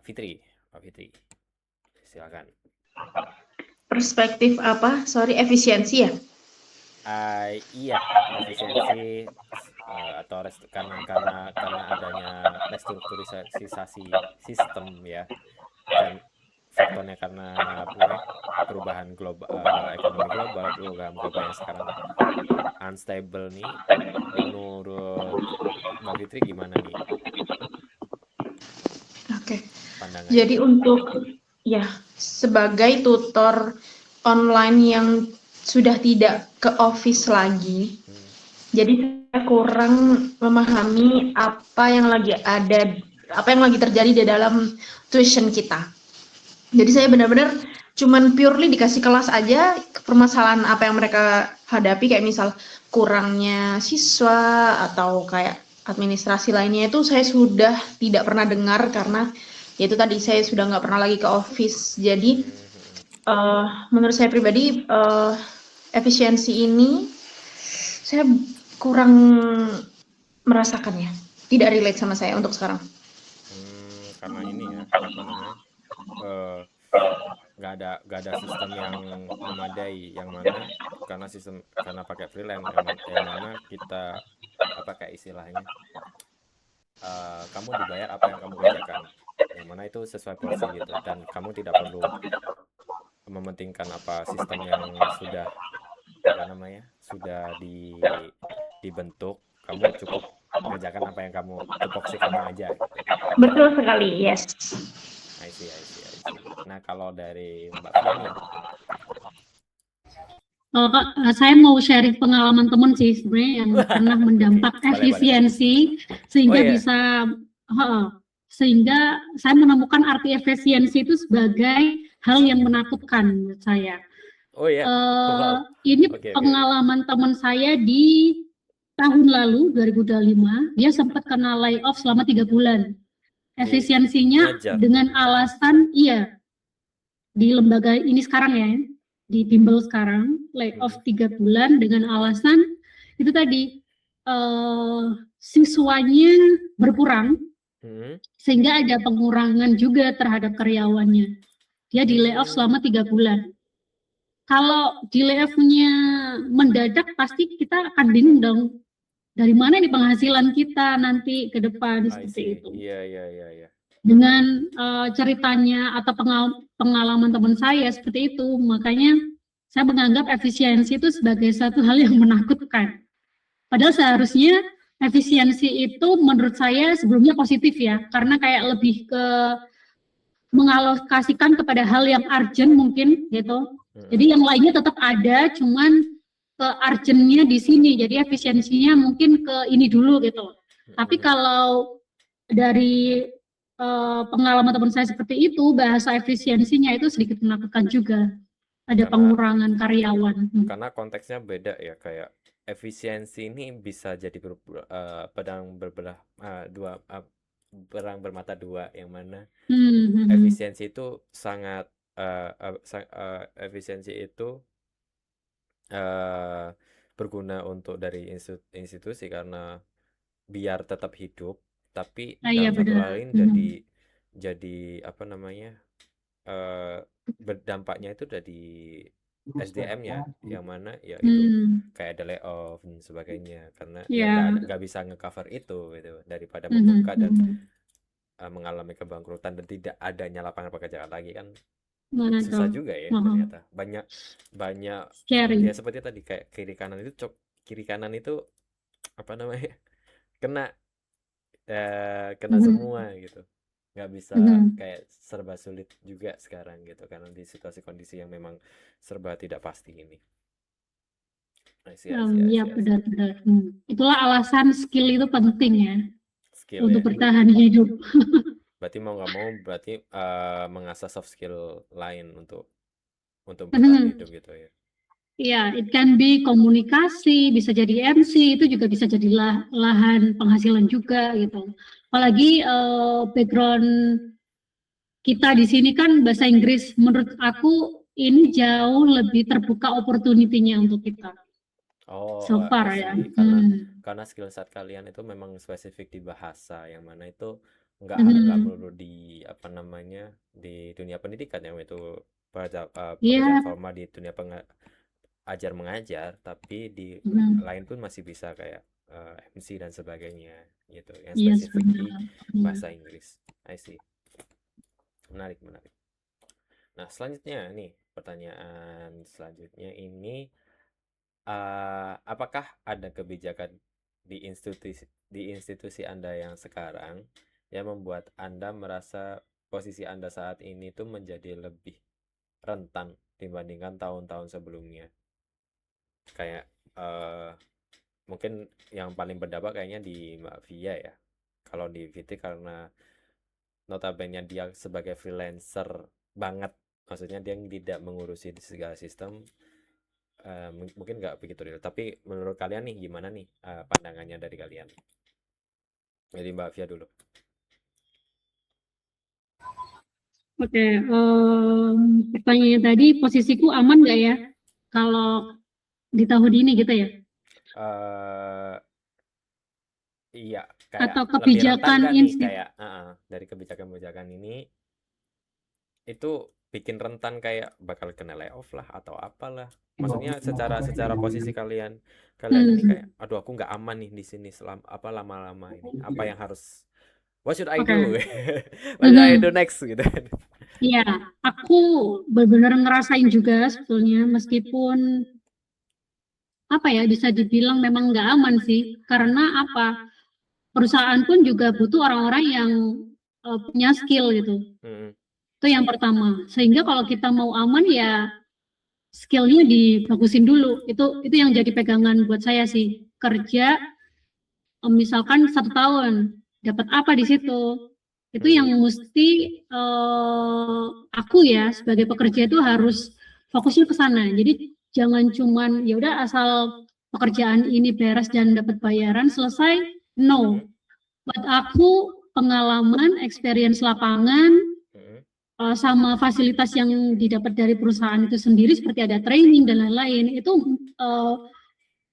Fitri, Pak Fitri, silakan. Perspektif apa? Sorry, efisiensi ya? Iya, efisiensi atau karena adanya restrukturisasi sistem ya, dan faktornya karena perubahan global, ekonomi global, program global yang sekarang unstable nih. Menurut Mbak Fitri gimana nih? Oke. Pandangannya. Jadi untuk sebagai tutor online yang sudah tidak ke office lagi, jadi saya kurang memahami apa yang lagi terjadi di dalam tuition kita. Jadi saya benar-benar cuman purely dikasih kelas aja, permasalahan apa yang mereka hadapi kayak misal kurangnya siswa atau kayak administrasi lainnya itu saya sudah tidak pernah dengar karena yaitu tadi saya sudah nggak pernah lagi ke office. Jadi menurut saya pribadi efisiensi ini saya kurang merasakannya, tidak relate sama saya untuk sekarang. Karena ini ya apa namanya, nggak ada sistem yang memadai, yang mana karena pakai freelance yang mana kita kayak istilahnya kamu dibayar apa yang kamu kerjakan, yang mana itu sesuai porsi gitu, dan kamu tidak perlu mementingkan apa sistem yang sudah dibentuk. Kamu cukup mengerjakan apa yang tupoksi kamu aja gitu. Betul sekali, yes. I see. Nah, kalau dari Mbak Fiani, saya mau sharing pengalaman teman sih sebenarnya yang pernah mendampak efisiensi sehingga saya menemukan arti efisiensi itu sebagai hal yang menakutkan menurut saya. Ini pengalaman teman saya di tahun lalu 2025, dia sempat kena layoff selama 3 bulan. Efisiensinya dengan alasan di lembaga ini sekarang ya, di bimbel sekarang layoff 3 bulan dengan alasan itu tadi siswanya berkurang sehingga ada pengurangan juga terhadap karyawannya. Dia di layoff selama 3 bulan. Kalau di layoff-nya mendadak pasti kita akan bingung dong dari mana nih penghasilan kita nanti ke depan I seperti see. itu. Iya. Dengan ceritanya atau pengalaman teman saya seperti itu, makanya saya menganggap efisiensi itu sebagai satu hal yang menakutkan. Padahal seharusnya efisiensi itu menurut saya sebelumnya positif ya, karena kayak lebih ke mengalokasikan kepada hal yang urgent mungkin gitu. Jadi yang lainnya tetap ada, cuman ke urgentnya di sini. Jadi efisiensinya mungkin ke ini dulu gitu. Tapi kalau dari pengalaman teman saya seperti itu, bahasa efisiensinya itu sedikit menakutkan juga. Ada pengurangan karyawan. Karena konteksnya beda ya, kayak efisiensi ini bisa jadi pedang berang bermata dua, yang mana efisiensi itu sangat efisiensi itu berguna untuk dari institusi karena biar tetap hidup, tapi dalam satu lain jadi apa namanya, berdampaknya itu dari SDM-nya, yang mana ya itu kayak ada layoff dan sebagainya, karena ya nggak bisa ngecover itu gitu, daripada membuka dan mengalami kebangkrutan dan tidak adanya lapangan pekerjaan lagi, kan susah juga ya ternyata. Banyak ya seperti tadi, kayak kiri kanan itu apa namanya, kena semua gitu, nggak bisa kayak serba sulit juga sekarang gitu, karena di situasi kondisi yang memang serba tidak pasti ini. Iya benar-benar. Itulah alasan skill itu penting ya, skill untuk ya. bertahan hidup. Berarti mau nggak mau berarti mengasah soft skill lain untuk bertahan hidup gitu ya. Iya, it can be komunikasi, bisa jadi MC, itu juga bisa jadi lahan penghasilan juga gitu. Apalagi background kita di sini kan bahasa Inggris, menurut aku ini jauh lebih terbuka opportunity-nya untuk kita. So far ya. Karena skill set kalian itu memang spesifik di bahasa, yang mana itu nggak melulu di apa namanya, di dunia pendidikan, yang itu pekerjaan formal di dunia ajar mengajar, tapi di lain pun masih bisa kayak MC dan sebagainya gitu, yang spesifik di bahasa Inggris. I see. Menarik. Nah, selanjutnya nih, pertanyaan selanjutnya ini, apakah ada kebijakan di institusi Anda yang sekarang yang membuat Anda merasa posisi Anda saat ini tuh menjadi lebih rentan dibandingkan tahun-tahun sebelumnya? Kayak mungkin yang paling berdampak kayaknya di Mbak Via ya. Kalau di Fitri karena notabene dia sebagai freelancer banget, maksudnya dia tidak mengurusi segala sistem, mungkin nggak begitu real. Tapi menurut kalian nih gimana nih pandangannya dari kalian? Jadi Mbak Via dulu. Oke, pertanyaannya tadi, posisiku aman nggak ya kalau di tahun ini gitu ya? Iya, kayak atau kebijakan nih, kayak dari kebijakan ini itu bikin rentan, kayak bakal kena layoff lah atau apalah. Maksudnya secara posisi kalian ini kayak, aduh aku nggak aman nih di sini lama-lama ini. Apa yang harus, what should I do? What should I do next gitu. Iya, aku benar-benar ngerasain juga sebetulnya, meskipun apa ya, bisa dibilang memang nggak aman sih, karena apa, perusahaan pun juga butuh orang-orang yang punya skill gitu. Itu yang pertama. Sehingga kalau kita mau aman ya skillnya dibagusin dulu. Itu yang jadi pegangan buat saya sih. Kerja misalkan 1 tahun, dapat apa di situ? Itu yang mesti aku ya sebagai pekerja itu harus fokusnya ke sana. Jadi jangan cuman ya udah asal pekerjaan ini beres dan dapat bayaran selesai. No. Buat aku pengalaman, experience lapangan, sama fasilitas yang didapat dari perusahaan itu sendiri, seperti ada training dan lain-lain, itu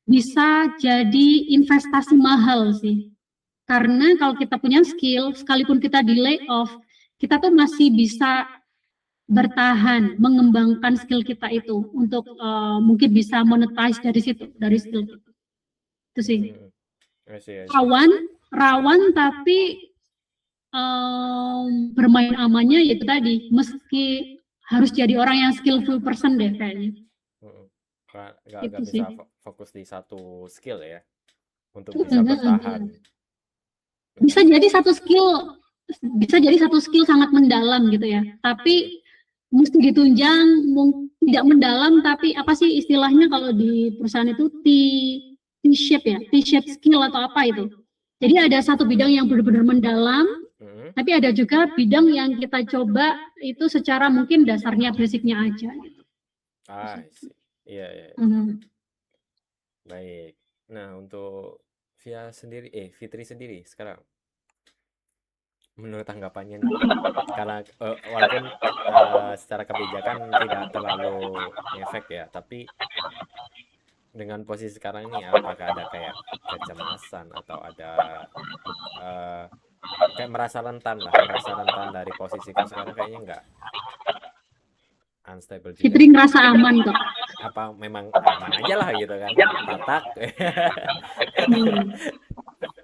bisa jadi investasi mahal sih. Karena kalau kita punya skill, sekalipun kita di layoff, kita tuh masih bisa bertahan, mengembangkan skill kita itu untuk mungkin bisa monetize dari situ, dari skill itu sih. I see, I see. rawan tapi bermain amannya ya itu tadi, meski harus jadi orang yang skillful person deh kayaknya. Nggak Itu bisa sih. fokus di satu skill ya untuk bisa bertahan. Bisa jadi satu skill sangat mendalam gitu ya, tapi mesti ditunjang, tidak mendalam, tapi apa sih istilahnya kalau di perusahaan itu T-shape ya, T-shape skill atau apa itu. Jadi ada satu bidang yang benar-benar mendalam, tapi ada juga bidang yang kita coba itu secara mungkin dasarnya, basicnya aja. Gitu. I see. Iya. Baik. Nah, untuk Fitri sendiri sekarang, menurut tanggapannya nih, karena walaupun secara kebijakan tidak terlalu efek ya, tapi dengan posisi sekarang ini apakah ada kayak kecemasan atau ada kayak merasa rentan dari posisiku sekarang, kayaknya nggak unstable juga. Fitri ngerasa aman kok. Apa memang aman aja lah gitu kan, tatak.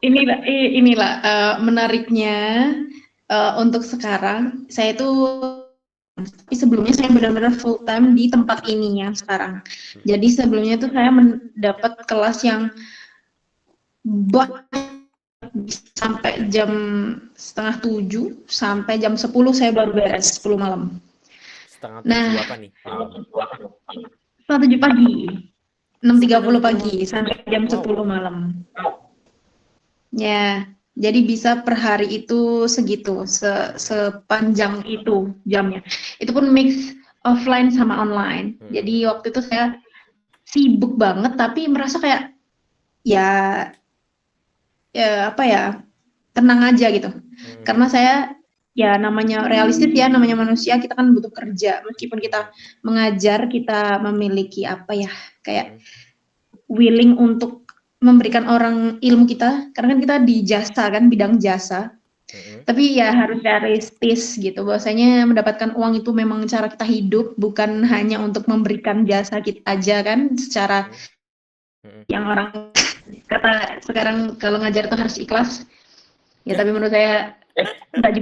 Inilah menariknya untuk sekarang saya itu, tapi sebelumnya saya benar-benar full time di tempat ini yang sekarang. Jadi sebelumnya tuh saya mendapat kelas yang sampai jam 6:30 sampai jam 10 saya baru beres, 10 malam. 6:30 apa nih? 7 pagi. 6:30 pagi sampai jam 10 malam. Ya, jadi bisa per hari itu segitu, sepanjang itu jamnya. Itu pun mix offline sama online. Jadi waktu itu saya sibuk banget, tapi merasa kayak ya apa ya, tenang aja gitu. Karena saya ya namanya realistis ya, namanya manusia, kita kan butuh kerja. Meskipun kita mengajar, kita memiliki apa ya, kayak willing untuk memberikan orang ilmu kita, karena kan kita di jasa kan, bidang jasa. Tapi ya harus realistis gitu, bahwasanya mendapatkan uang itu memang cara kita hidup, bukan hanya untuk memberikan jasa kita aja kan, secara yang orang kata sekarang kalau ngajar itu harus ikhlas. Ya tapi menurut saya enggak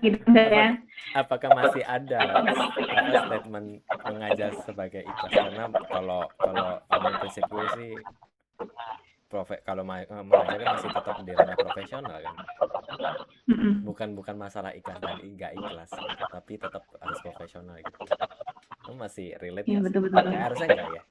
gitu ya. Apakah masih ada statement mengajar sebagai ikhlas? Karena kalau prinsipku sih kalau mengajar kan masih tetap di ranah profesional kan. Bukan masalah ikhlas dan enggak ikhlas, tapi tetap harus profesional gitu. Kamu masih relate ya? Betul. Harusnya enggak ya?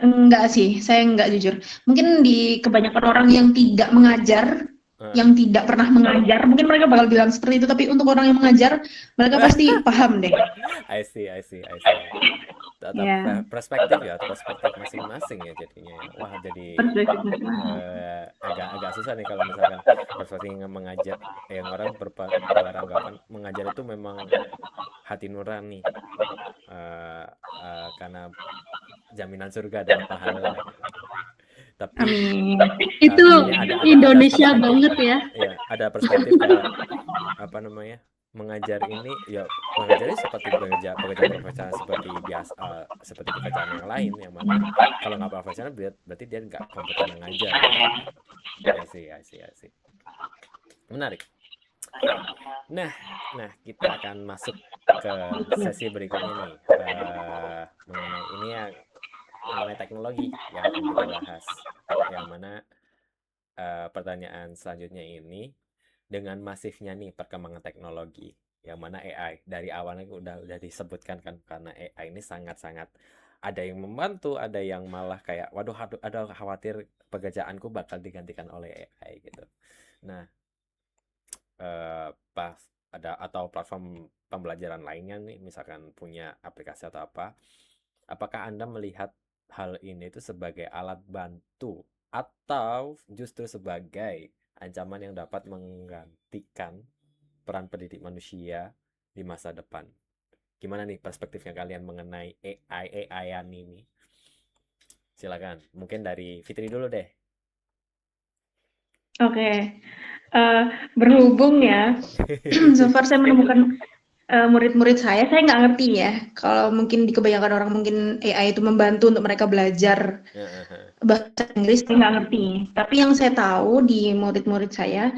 Enggak sih, saya enggak jujur. Mungkin di kebanyakan orang yang tidak mengajar, yang tidak pernah mengajar, mungkin mereka bakal bilang seperti itu, tapi untuk orang yang mengajar, mereka pasti paham deh. I see. Perspektif masing-masing ya jadinya. Wah, jadi agak susah nih kalau misalkan perspektif mengajar, yang orang beranggapan mengajar itu memang hati nurani, karena jaminan surga dan pahala. Tapi itu Indonesia banget ya. Iya, ada perspektif kayak apa namanya, mengajar ini ya mengajarnya seperti pekerjaan profesional seperti biasa, seperti pekerjaan yang lain, yang mana kalau nggak profesional berarti dia nggak kompeten mengajar. I see. Menarik. Nah kita akan masuk ke sesi berikutnya nih, mengenai ini ya, mengenai teknologi yang akan kita bahas, yang mana pertanyaan selanjutnya ini, dengan masifnya nih perkembangan teknologi, yang mana AI dari awalnya udah disebutkan kan, karena AI ini sangat-sangat ada yang membantu, ada yang malah kayak waduh ada khawatir pekerjaanku bakal digantikan oleh AI gitu. Nah, pas ada atau platform pembelajaran lainnya nih, misalkan punya aplikasi atau apa, apakah Anda melihat hal ini itu sebagai alat bantu atau justru sebagai ancaman yang dapat menggantikan peran pendidik manusia di masa depan? Gimana nih perspektifnya kalian mengenai AI-an ini? Silakan, mungkin dari Fitri dulu deh. Oke. Berhubung ya, so far saya menemukan murid-murid saya nggak ngerti ya, kalau mungkin di kebanyakan orang mungkin AI itu membantu untuk mereka belajar bahasa Inggris saya nggak ngerti. Tapi yang saya tahu di murid-murid saya,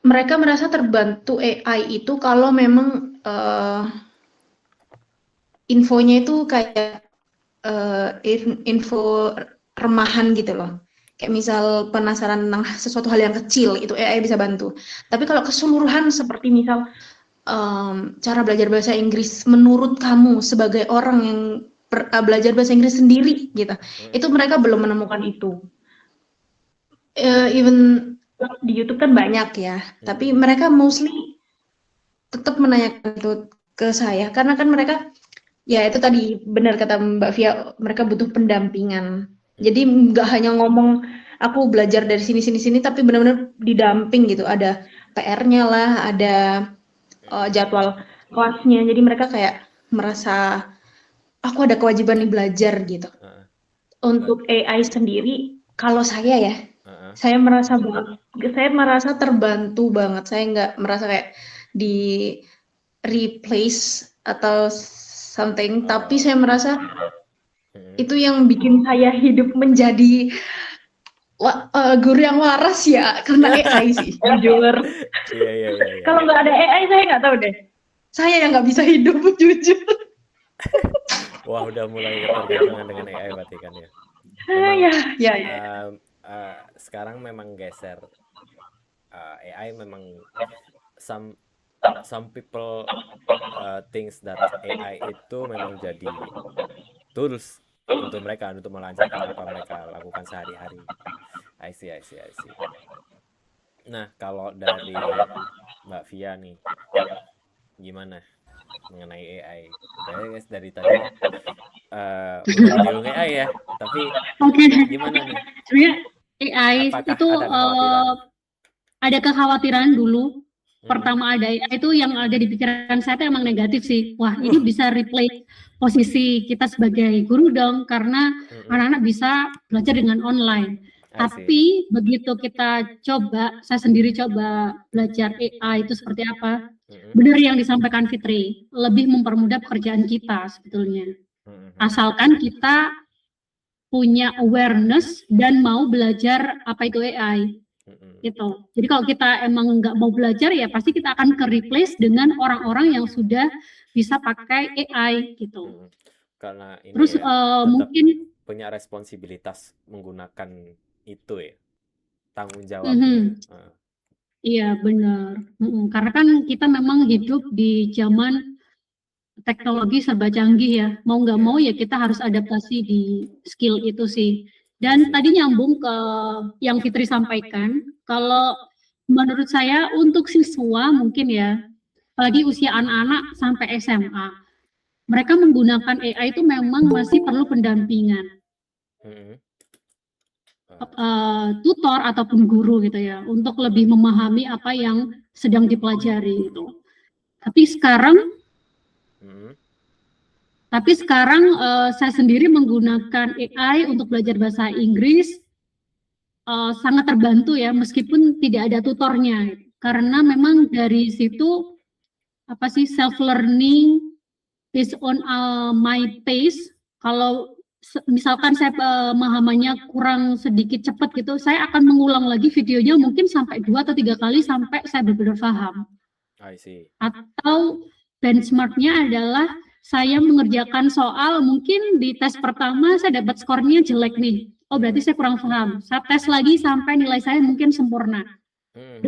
mereka merasa terbantu AI itu kalau memang infonya itu kayak info remahan gitu loh. Kayak misal penasaran tentang sesuatu hal yang kecil, itu AI bisa bantu. Tapi kalau keseluruhan seperti misal cara belajar bahasa Inggris menurut kamu sebagai orang yang belajar bahasa Inggris sendiri gitu, itu mereka belum menemukan itu. Even di YouTube kan banyak ya, tapi mereka mostly tetap menanyakan itu ke saya karena kan mereka ya itu tadi benar kata Mbak Via, mereka butuh pendampingan. Jadi nggak hanya ngomong aku belajar dari sini sini sini, tapi benar-benar didamping gitu. Ada PR-nya lah, ada jadwal kelasnya. Jadi mereka kayak merasa aku ada kewajiban nih belajar gitu. Untuk AI sendiri, kalau saya ya, saya merasa terbantu banget. Saya nggak merasa kayak di replace atau something, tapi saya merasa itu yang bikin saya hidup menjadi guru yang waras ya, karena AI sih, jujur. Iya. Kalau nggak ada AI, saya nggak tahu deh. Saya yang nggak bisa hidup, jujur. Wah, udah mulai ketergantungan dengan AI berarti kan ya. Memang Ya. sekarang memang geser AI memang some people thinks that AI itu memang jadi tools untuk mereka untuk melancarkan apa mereka lakukan sehari-hari. I see. Nah, kalau dari Mbak Via nih, gimana mengenai AI? Kayaknya guys dari tadi udah menyinggung AI ya, tapi gimana nih? Sebenarnya AI Apakah itu ada kekhawatiran? ada kekhawatiran dulu. Pertama ada AI itu yang ada di pikiran saya itu emang negatif sih. Wah, ini bisa replace posisi kita sebagai guru dong, karena anak-anak bisa belajar dengan online. Tapi begitu kita coba, saya sendiri coba belajar AI itu seperti apa, benar yang disampaikan Fitri, lebih mempermudah pekerjaan kita sebetulnya. Asalkan kita punya awareness dan mau belajar apa itu AI. Gitu. Jadi kalau kita emang nggak mau belajar ya pasti kita akan ke-replace dengan orang-orang yang sudah bisa pakai AI gitu. Karena ini Terus ya, mungkin punya responsibilitas menggunakan itu ya, tanggung jawabnya. Iya benar. Karena kan kita memang hidup di zaman teknologi serba canggih ya. Mau nggak mau ya kita harus adaptasi di skill itu sih. Dan tadi nyambung ke yang Fitri sampaikan, kalau menurut saya untuk siswa mungkin ya, apalagi usia anak-anak sampai SMA, mereka menggunakan AI itu memang masih perlu pendampingan. Tutor ataupun guru gitu ya, untuk lebih memahami apa yang sedang dipelajari gitu. Tapi sekarang saya sendiri menggunakan AI untuk belajar bahasa Inggris sangat terbantu ya, meskipun tidak ada tutornya, karena memang dari situ apa sih self learning based on my pace. Kalau misalkan saya pemahamannya kurang sedikit cepat gitu, saya akan mengulang lagi videonya mungkin sampai 2 atau 3 kali sampai saya benar-benar paham. I see. Atau benchmarknya adalah saya mengerjakan soal, mungkin di tes pertama saya dapat skornya jelek nih. Oh berarti saya kurang paham. Saya tes lagi sampai nilai saya mungkin sempurna.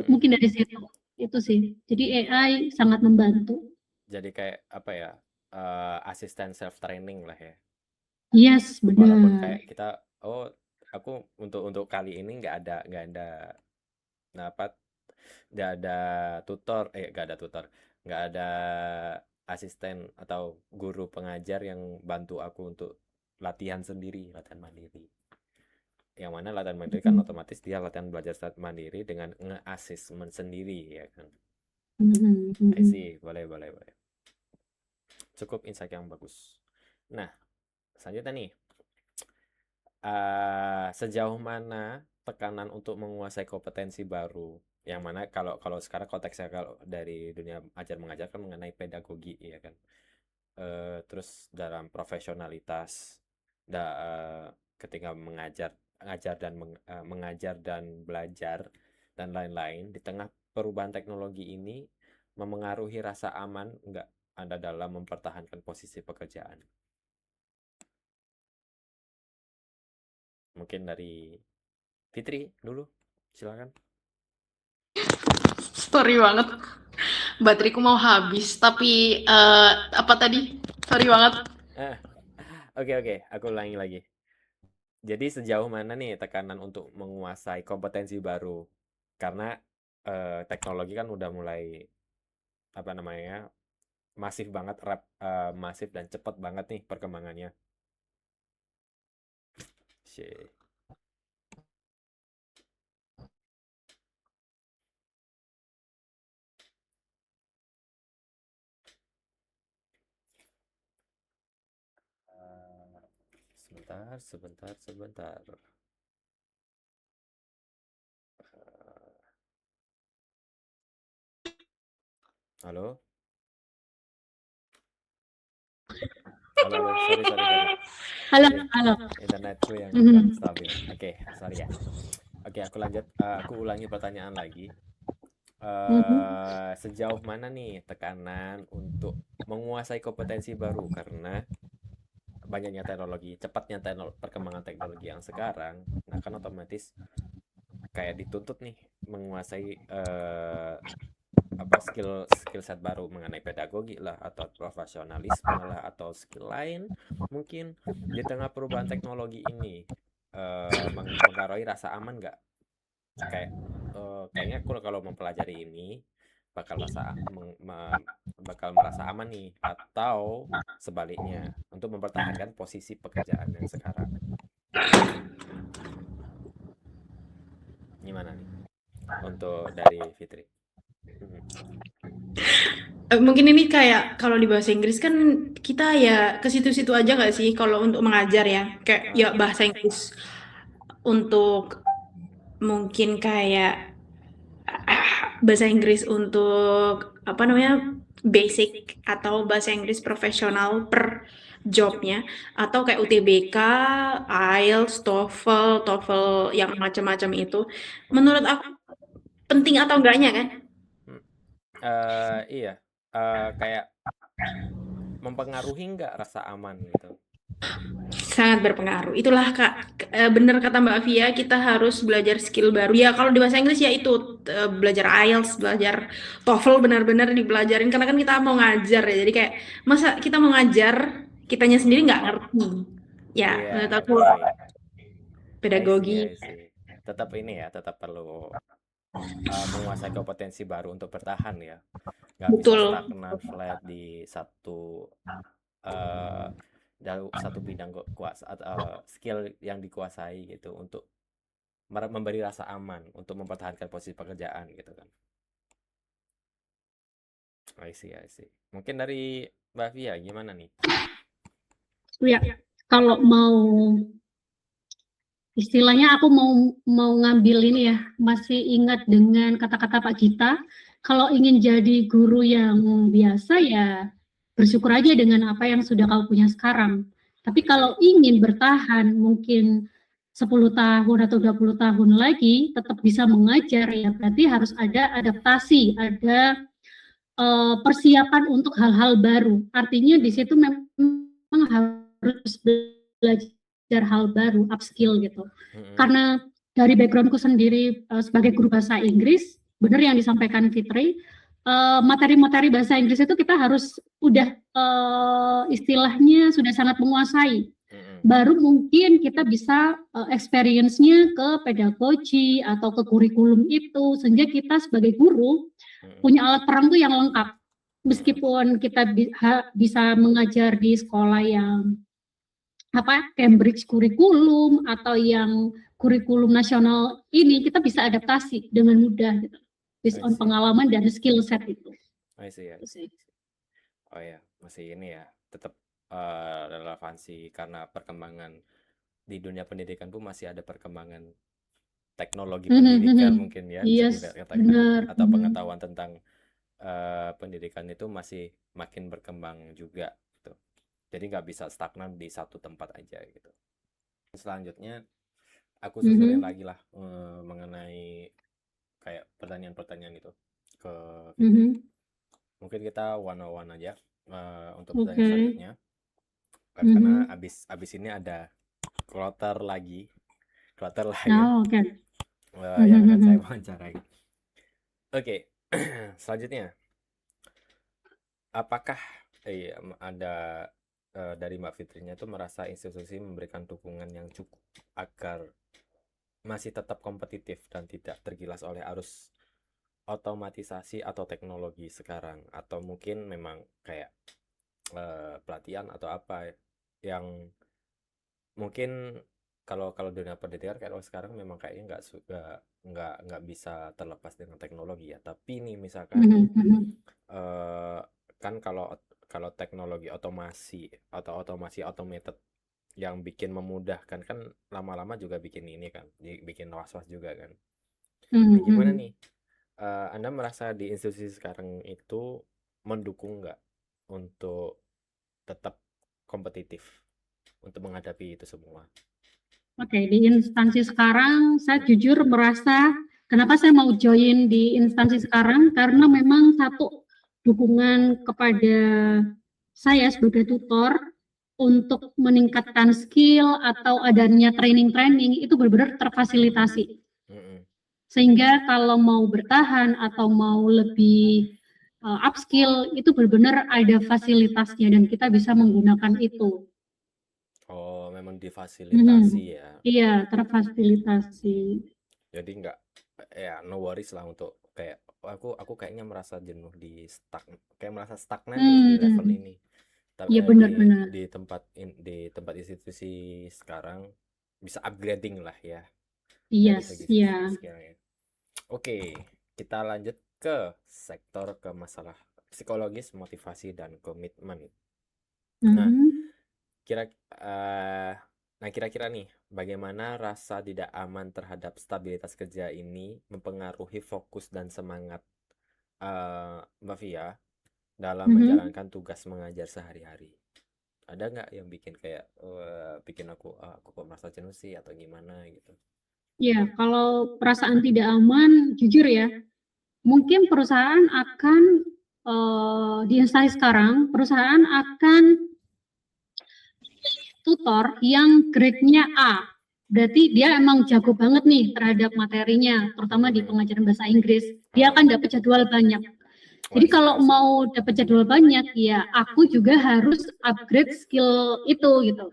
Mungkin dari situ. Itu sih. Jadi AI sangat membantu. Jadi kayak apa ya? Asisten self training lah ya. Yes, benar. Walaupun kayak kita aku untuk kali ini nggak ada tutor, nggak ada asisten atau guru pengajar yang bantu aku untuk latihan mandiri. Yang mana latihan mandiri kan otomatis dia latihan belajar mandiri dengan nge-assessment sendiri ya kan. I see, boleh. Cukup insight yang bagus. Nah, selanjutnya nih, sejauh mana tekanan untuk menguasai kompetensi baru, yang mana kalau sekarang konteksnya kalau dari dunia ajar mengajar kan mengenai pedagogi ya kan, terus dalam profesionalitas ketika mengajar mengajar dan belajar dan lain-lain di tengah perubahan teknologi ini memengaruhi rasa aman nggak Anda dalam mempertahankan posisi pekerjaan? Mungkin dari Fitri dulu, silakan. Sorry banget, bateriku mau habis. Tapi apa tadi? Sorry banget. Oke, aku ulangi lagi. Jadi sejauh mana nih tekanan untuk menguasai kompetensi baru? Karena teknologi kan udah mulai apa namanya masif banget, masif dan cepat banget nih perkembangannya. Shit. Sebentar. Halo? Sorry. Halo, Sorry, halo. internetku yang Mhm. kurang stabil. Oke, sorry ya. Oke, aku lanjut. Aku ulangi pertanyaan lagi. Sejauh mana nih tekanan untuk menguasai kompetensi baru karena banyaknya teknologi, cepatnya perkembangan teknologi yang sekarang, nah kan otomatis kayak dituntut nih menguasai skill set baru mengenai pedagogi lah atau profesionalisme lah atau skill lain mungkin di tengah perubahan teknologi ini mengaruhi rasa aman nggak? Kayaknya aku kalau mempelajari ini bakal bakal merasa aman nih atau sebaliknya untuk mempertahankan posisi pekerjaan yang sekarang. Gimana nih untuk dari Fitri? Mungkin ini kayak kalau di bahasa Inggris kan kita ya ke situ-situ aja nggak sih kalau untuk mengajar ya, kayak ya bahasa Inggris untuk mungkin kayak bahasa Inggris untuk apa namanya basic atau bahasa Inggris profesional per jobnya, atau kayak UTBK, IELTS, TOEFL yang macam-macam itu. Menurut aku penting atau enggaknya kan? Iya, kayak mempengaruhi nggak rasa aman gitu? Sangat berpengaruh. Itulah Kak, bener kata Mbak Via, kita harus belajar skill baru. Ya kalau di bahasa Inggris ya itu belajar IELTS, belajar TOEFL benar-benar dipelajarin karena kan kita mau ngajar ya. Jadi kayak masa kita mau ngajar kitanya sendiri nggak ngerti. Ya, Iya, menurut aku oke. pedagogi. I see. Tetap ini ya, tetap perlu menguasai kompetensi baru untuk bertahan ya. Nggak bisa Betul. stagnan flat di eh, satu bidang skill yang dikuasai gitu untuk memberi rasa aman untuk mempertahankan posisi pekerjaan gitu kan. I see. Mungkin dari Mbak Via gimana nih? Ya, kalau mau istilahnya aku mau ngambil ini ya, masih ingat dengan kata-kata Pak Gita, kalau ingin jadi guru yang biasa ya bersyukur aja dengan apa yang sudah kau punya sekarang. Tapi kalau ingin bertahan mungkin 10 tahun atau 20 tahun lagi tetap bisa mengajar ya berarti harus ada adaptasi, ada persiapan untuk hal-hal baru. Artinya di situ memang harus belajar hal baru, upskill gitu. Karena dari backgroundku sendiri sebagai guru bahasa Inggris, benar yang disampaikan Fitri, materi-materi bahasa Inggris itu kita harus udah istilahnya sudah sangat menguasai. Baru mungkin kita bisa experience-nya ke pedagogi atau ke kurikulum itu, sehingga kita sebagai guru punya alat perang tuh yang lengkap. Meskipun kita bisa mengajar di sekolah yang Cambridge kurikulum atau yang kurikulum nasional ini, kita bisa adaptasi dengan mudah gitu. Based on pengalaman dan skill set itu. I see. Oh ya, masih ini ya, tetap relevansi karena perkembangan di dunia pendidikan pun masih ada perkembangan teknologi pendidikan mungkin ya bisa dikatakan, atau pengetahuan tentang pendidikan itu masih makin berkembang juga gitu. Jadi nggak bisa stagnan di satu tempat aja gitu. Selanjutnya aku susunin Mhm. lagi lah mengenai kayak pertanyaan-pertanyaan itu ke Fitri. Mhm. Mungkin kita one on one aja untuk pertanyaan Oke. selanjutnya. Karena Mhm. abis ini ada kloter lagi Oh, oke. yang Mhm. akan saya Mhm. wawancarai. Oke, selanjutnya, apakah ada dari Mbak Fitrinya itu merasa institusi memberikan dukungan yang cukup agar masih tetap kompetitif dan tidak tergilas oleh arus otomatisasi atau teknologi sekarang, atau mungkin memang kayak pelatihan atau apa yang mungkin kalau kalau dunia pendidikan kalau sekarang memang kayaknya nggak bisa terlepas dengan teknologi ya. Tapi nih misalkan nih Mhm. Mhm. eh, kan kalau kalau teknologi otomasi atau otomasi automated yang bikin memudahkan kan lama-lama juga bikin ini kan, bikin was-was juga kan. Nah, Mhm. gimana Mhm. nih? Anda merasa di institusi sekarang itu mendukung nggak untuk tetap kompetitif untuk menghadapi itu semua? Oke, di instansi sekarang saya jujur merasa kenapa saya mau join di instansi sekarang karena memang satu dukungan kepada saya sebagai tutor untuk meningkatkan skill atau adanya training-training itu benar-benar terfasilitasi. Mm-mm. Sehingga kalau mau bertahan atau mau lebih upskill itu benar-benar ada fasilitasnya dan kita bisa menggunakan itu. Oh, memang difasilitasi Mhm. ya. Iya, terfasilitasi. Jadi nggak ya no worries lah untuk kayak "Oh, aku kayaknya merasa jenuh kayak merasa stagnan nih di level Hmm, ini. iya Di benar-benar. di tempat institusi sekarang bisa upgrading lah ya dari Yes, segi iya. skillnya. Oke, kita lanjut ke sektor ke masalah psikologis, motivasi dan komitmen. Nah, Mhm. kira eh, nah kira-kira nih, bagaimana rasa tidak aman terhadap stabilitas kerja ini mempengaruhi fokus dan semangat Mbak Via dalam Mhm. menjalankan tugas mengajar sehari-hari? Ada nggak yang bikin kayak bikin aku kok merasa jenuh sih atau gimana gitu? Ya, kalau perasaan tidak aman, jujur ya, mungkin perusahaan akan di instansi sekarang, perusahaan akan tutor yang grade-nya A. Berarti dia emang jago banget nih terhadap materinya, terutama di Hmm. pengajaran bahasa Inggris. Dia akan dapat jadwal banyak. Oh, Jadi I see, I kalau see. mau dapat jadwal banyak, ya aku juga harus upgrade skill itu gitu.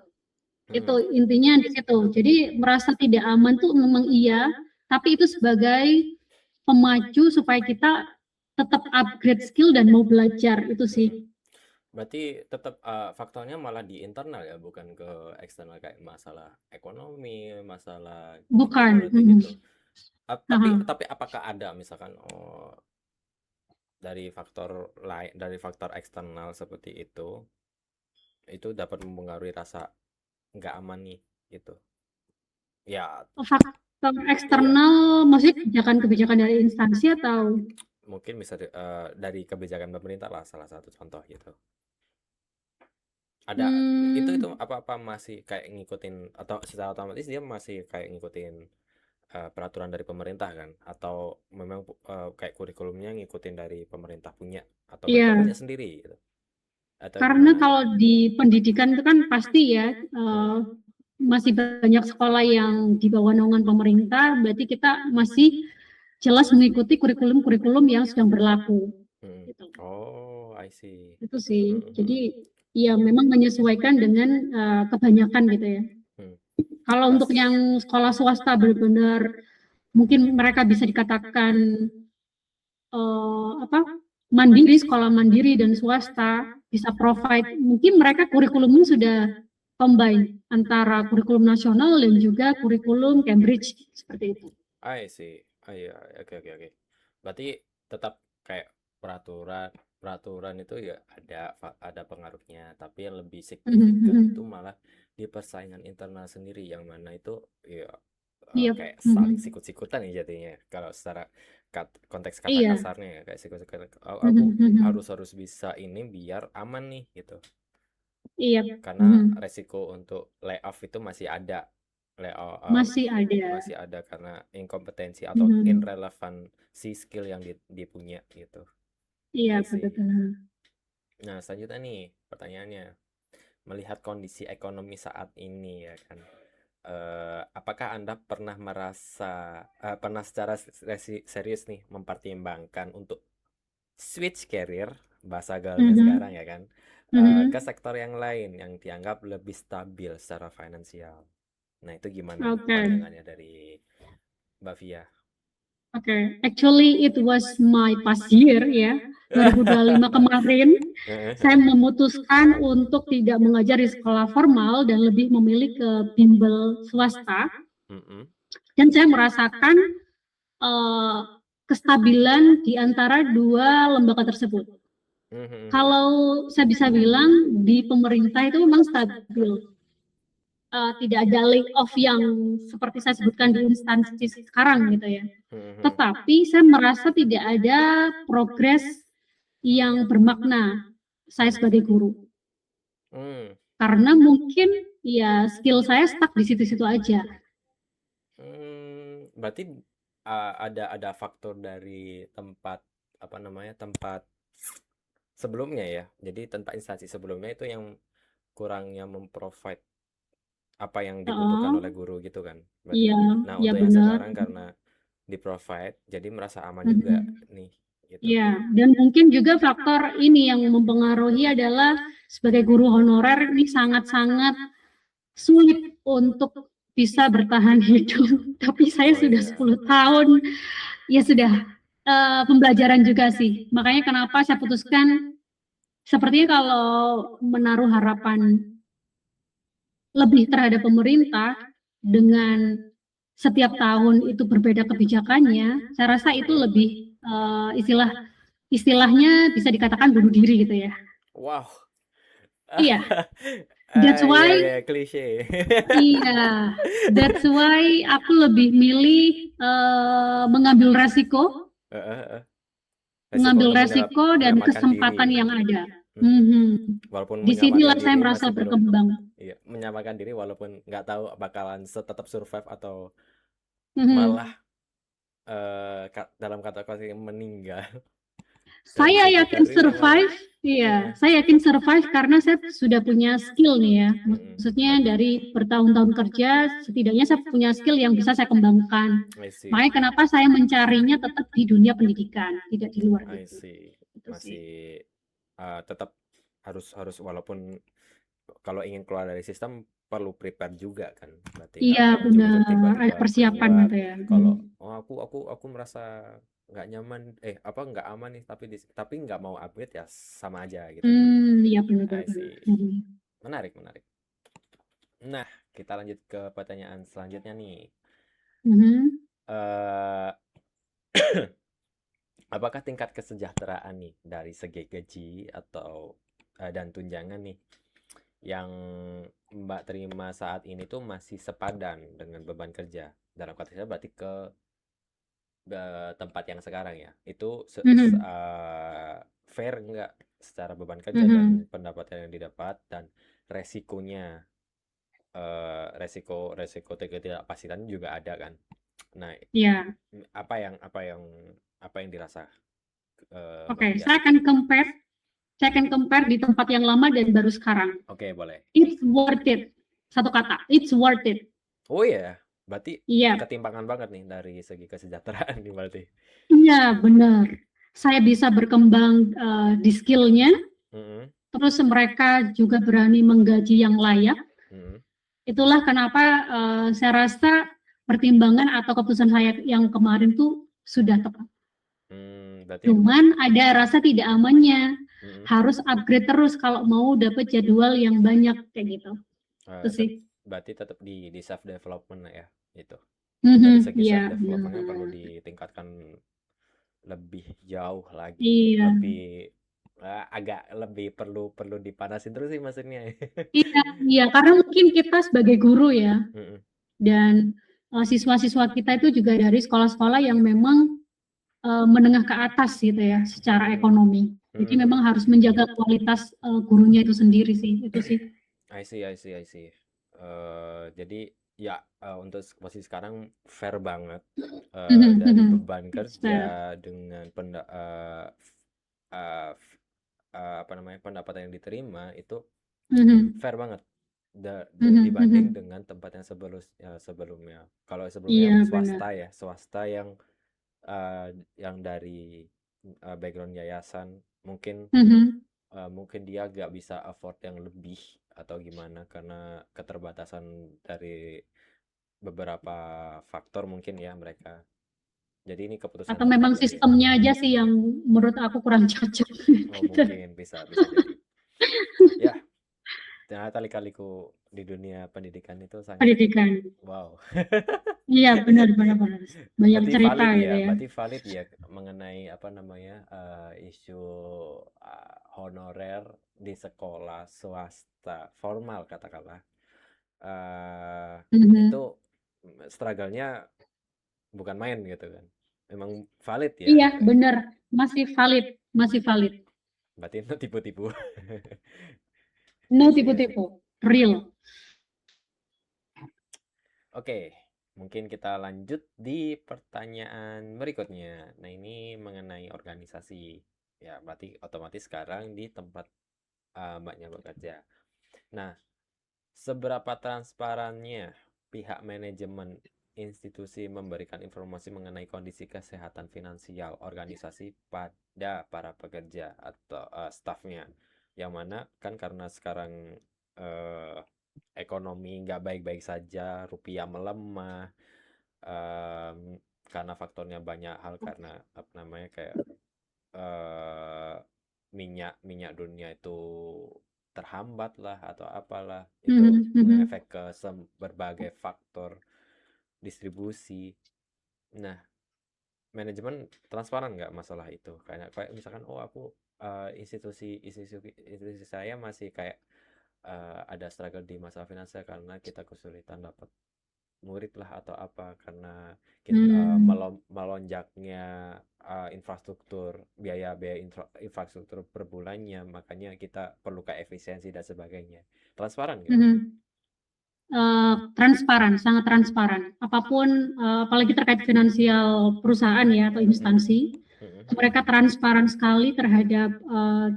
Itu Hmm. intinya di situ. Jadi merasa tidak aman tuh memang iya, tapi itu sebagai pemacu supaya kita tetap upgrade skill dan mau belajar itu sih. Hmm. Berarti tetap faktornya malah di internal ya, bukan ke eksternal kayak masalah ekonomi, masalah Bukan. geopolitik gitu. Tapi Aha. tapi apakah ada misalkan dari faktor eksternal seperti itu dapat mempengaruhi rasa nggak aman nih gitu. Ya, Faktor iya, eksternal maksudnya kebijakan-kebijakan dari instansi atau mungkin bisa dari kebijakan pemerintah lah salah satu contoh gitu. Ada itu hmm, apa-apa masih kayak ngikutin atau secara otomatis dia masih kayak ngikutin peraturan dari pemerintah kan atau memang kayak kurikulumnya ngikutin dari pemerintah punya atau mereka punya ya, sendiri gitu atau karena gimana aja? kalau di pendidikan itu kan pasti ya Hmm. masih banyak sekolah yang di bawah naungan pemerintah, berarti kita masih jelas mengikuti kurikulum-kurikulum yang sedang berlaku. Hmm. Gitu. Oh, I see. Itu sih. Hmm, hmm, Jadi ya memang menyesuaikan dengan kebanyakan gitu ya. hmm. Kalau Pas. untuk yang sekolah swasta benar-benar mungkin mereka bisa dikatakan apa mandiri, sekolah mandiri dan swasta bisa provide. Mungkin mereka kurikulumnya sudah combine antara kurikulum nasional dan juga kurikulum Cambridge seperti itu. I see. Ah, iya, oke oke oke. Berarti tetap kayak peraturan peraturan itu ya ada pengaruhnya, tapi yang lebih signifikan itu Mhm. malah di persaingan internal sendiri yang mana itu ya Iya. kayak saling Mhm. sikut-sikutan ya jadinya. Kalau secara konteks kata Iya. kasarnya ya kayak sikut-sikutan. Aku Mhm. harus harus bisa ini biar aman nih gitu. Iya. Karena Mhm. resiko untuk layoff itu masih ada Masih ada. masih ada karena inkompetensi atau irrelevancy skill yang dipunya gitu. Iya, I see. betul. Nah, selanjutnya nih pertanyaannya, melihat kondisi ekonomi saat ini ya kan, apakah Anda pernah pernah secara serius nih mempertimbangkan untuk switch career, bahasa gaulnya sekarang ya kan, ke sektor yang lain yang dianggap lebih stabil secara finansial? Nah, itu gimana pandangannya dari Mbak Via? Oke, actually it was my past year ya, 2025 kemarin. Saya memutuskan untuk tidak mengajar di sekolah formal dan lebih memilih ke bimbel swasta. Dan saya merasakan kestabilan di antara dua lembaga tersebut. Kalau saya bisa bilang di pemerintah itu memang stabil. Tidak ada layoff yang seperti saya sebutkan di instansi sekarang gitu ya. Tetapi saya merasa tidak ada progres yang bermakna saya sebagai guru. Karena mungkin ya skill saya stuck di situ-situ aja. Berarti ada faktor dari tempat tempat sebelumnya ya. Jadi tempat instansi sebelumnya itu yang kurangnya memprovide apa yang dibutuhkan oleh guru gitu kan. Iya, nah, untuk yang sekarang karena di-provide jadi merasa aman juga nih gitu. Iya, dan mungkin juga faktor ini yang mempengaruhi adalah sebagai guru honorer ini sangat-sangat sulit untuk bisa bertahan hidup. Tapi saya sudah 10 tahun, ya sudah pembelajaran juga sih. Makanya kenapa saya putuskan, sepertinya kalau menaruh harapan lebih terhadap pemerintah dengan setiap tahun itu berbeda kebijakannya, saya rasa itu lebih istilahnya bisa dikatakan bunuh diri gitu ya. Wow. Iya. That's why. Klise. Iya. That's why aku lebih milih mengambil resiko. Mengambil resiko dan kesempatan yang ada. Walaupun disinilah saya merasa berkembang. Iya, menyamakan diri walaupun nggak tahu bakalan tetap survive atau malah dalam kata-kata meninggal. Saya yakin survive, iya. Saya yakin survive karena saya sudah punya skill nih ya. Maksudnya dari bertahun-tahun kerja, setidaknya saya punya skill yang bisa saya kembangkan. Makanya kenapa saya mencarinya tetap di dunia pendidikan, tidak di luar itu. Masih tetap harus walaupun kalau ingin keluar dari sistem perlu prepare juga kan, berarti. Iya benar, ada persiapan gitu ya. Kalau aku merasa nggak nyaman, nggak aman nih, tapi nggak mau upgrade ya sama aja gitu. Iya benar. Menarik. Nah, kita lanjut ke pertanyaan selanjutnya nih. Apakah tingkat kesejahteraan nih dari segi gaji atau dan tunjangan nih yang Mbak terima saat ini tuh masih sepadan dengan beban kerja? Dalam kata saya berarti ke tempat yang sekarang ya, itu fair nggak secara beban kerja dan pendapatan yang didapat dan resikonya, resiko ketidakpastian juga ada kan. Nah, apa yang dirasa? Oke, saya akan compare di tempat yang lama dan baru sekarang. Oke, boleh. It's worth it. Satu kata, it's worth it. Oh iya, berarti ketimpangan banget nih dari segi kesejahteraan nih berarti. Iya, benar. Saya bisa berkembang di skillnya, terus mereka juga berani menggaji yang layak. Itulah kenapa saya rasa pertimbangan atau keputusan saya yang kemarin tuh sudah tepat. Cuman ada rasa tidak amannya, harus upgrade terus kalau mau dapat jadwal yang banyak kayak gitu. Itu sih. Berarti tetap di self development ya itu. Dari segi self developmentnya perlu ditingkatkan lebih jauh lagi, agak lebih perlu dipanasin terus sih maksudnya. Iya, karena mungkin kita sebagai guru ya, dan siswa-siswa kita itu juga dari sekolah-sekolah yang memang menengah ke atas gitu ya, secara ekonomi. Jadi memang harus menjaga kualitas gurunya itu sendiri sih, itu sih. I see. Jadi Ya, untuk posisi sekarang fair banget, Mhm, dari mhm. beban That's fair. kerja dengan apa namanya, pendapatan yang diterima itu Mhm, fair banget mhm, dibanding mhm. dengan tempat yang sebelumnya. Kalau Iya, sebelumnya benar. swasta yang dari background yayasan, mungkin Mhm. mungkin dia gak bisa afford yang lebih atau gimana karena keterbatasan dari beberapa faktor mungkin ya mereka. Jadi ini keputusan Atau memang pribadi ya. sistemnya aja sih yang menurut aku kurang cocok Oh, gitu. mungkin bisa bisa jadi. Ya, ternyata lika-liku di dunia pendidikan itu sangat Pendidikan. wow. Iya, benar benar benar. Banyak cerita gitu ya. Berarti valid ya mengenai apa namanya isu honorer di sekolah swasta formal katakanlah. eh itu Mhm. struggle-nya bukan main gitu kan. Memang valid ya Iya, kayak. benar. Masih valid, masih valid. Berarti itu tipu-tipu. No I see, I see. tipu-tipu. Real. Oke, mungkin kita lanjut di pertanyaan berikutnya. Nah, ini mengenai organisasi. Ya, berarti otomatis sekarang di tempat Mbaknya bekerja. Nah, seberapa transparannya pihak manajemen institusi memberikan informasi mengenai kondisi kesehatan finansial organisasi pada para pekerja atau stafnya? Yang mana kan karena sekarang eh, ekonomi nggak baik-baik saja, rupiah melemah, karena faktornya banyak hal karena apa namanya kayak eh, minyak minyak dunia itu terhambat lah atau apalah itu Mhm, mhm. mengefek ke berbagai faktor distribusi. Nah, manajemen transparan nggak masalah itu? Kayak misalkan, oh aku institusi saya masih kayak ada struggle di masalah finansial karena kita kesulitan dapat murid lah atau apa karena Hmm. melonjaknya infrastruktur biaya-biaya infrastruktur per bulannya makanya kita perlu kayak efisiensi dan sebagainya transparan nggak? Mhm. Transparan, sangat transparan. Apapun, apalagi terkait finansial perusahaan ya atau Mm-mm. instansi, Mm-mm. mereka transparan sekali terhadap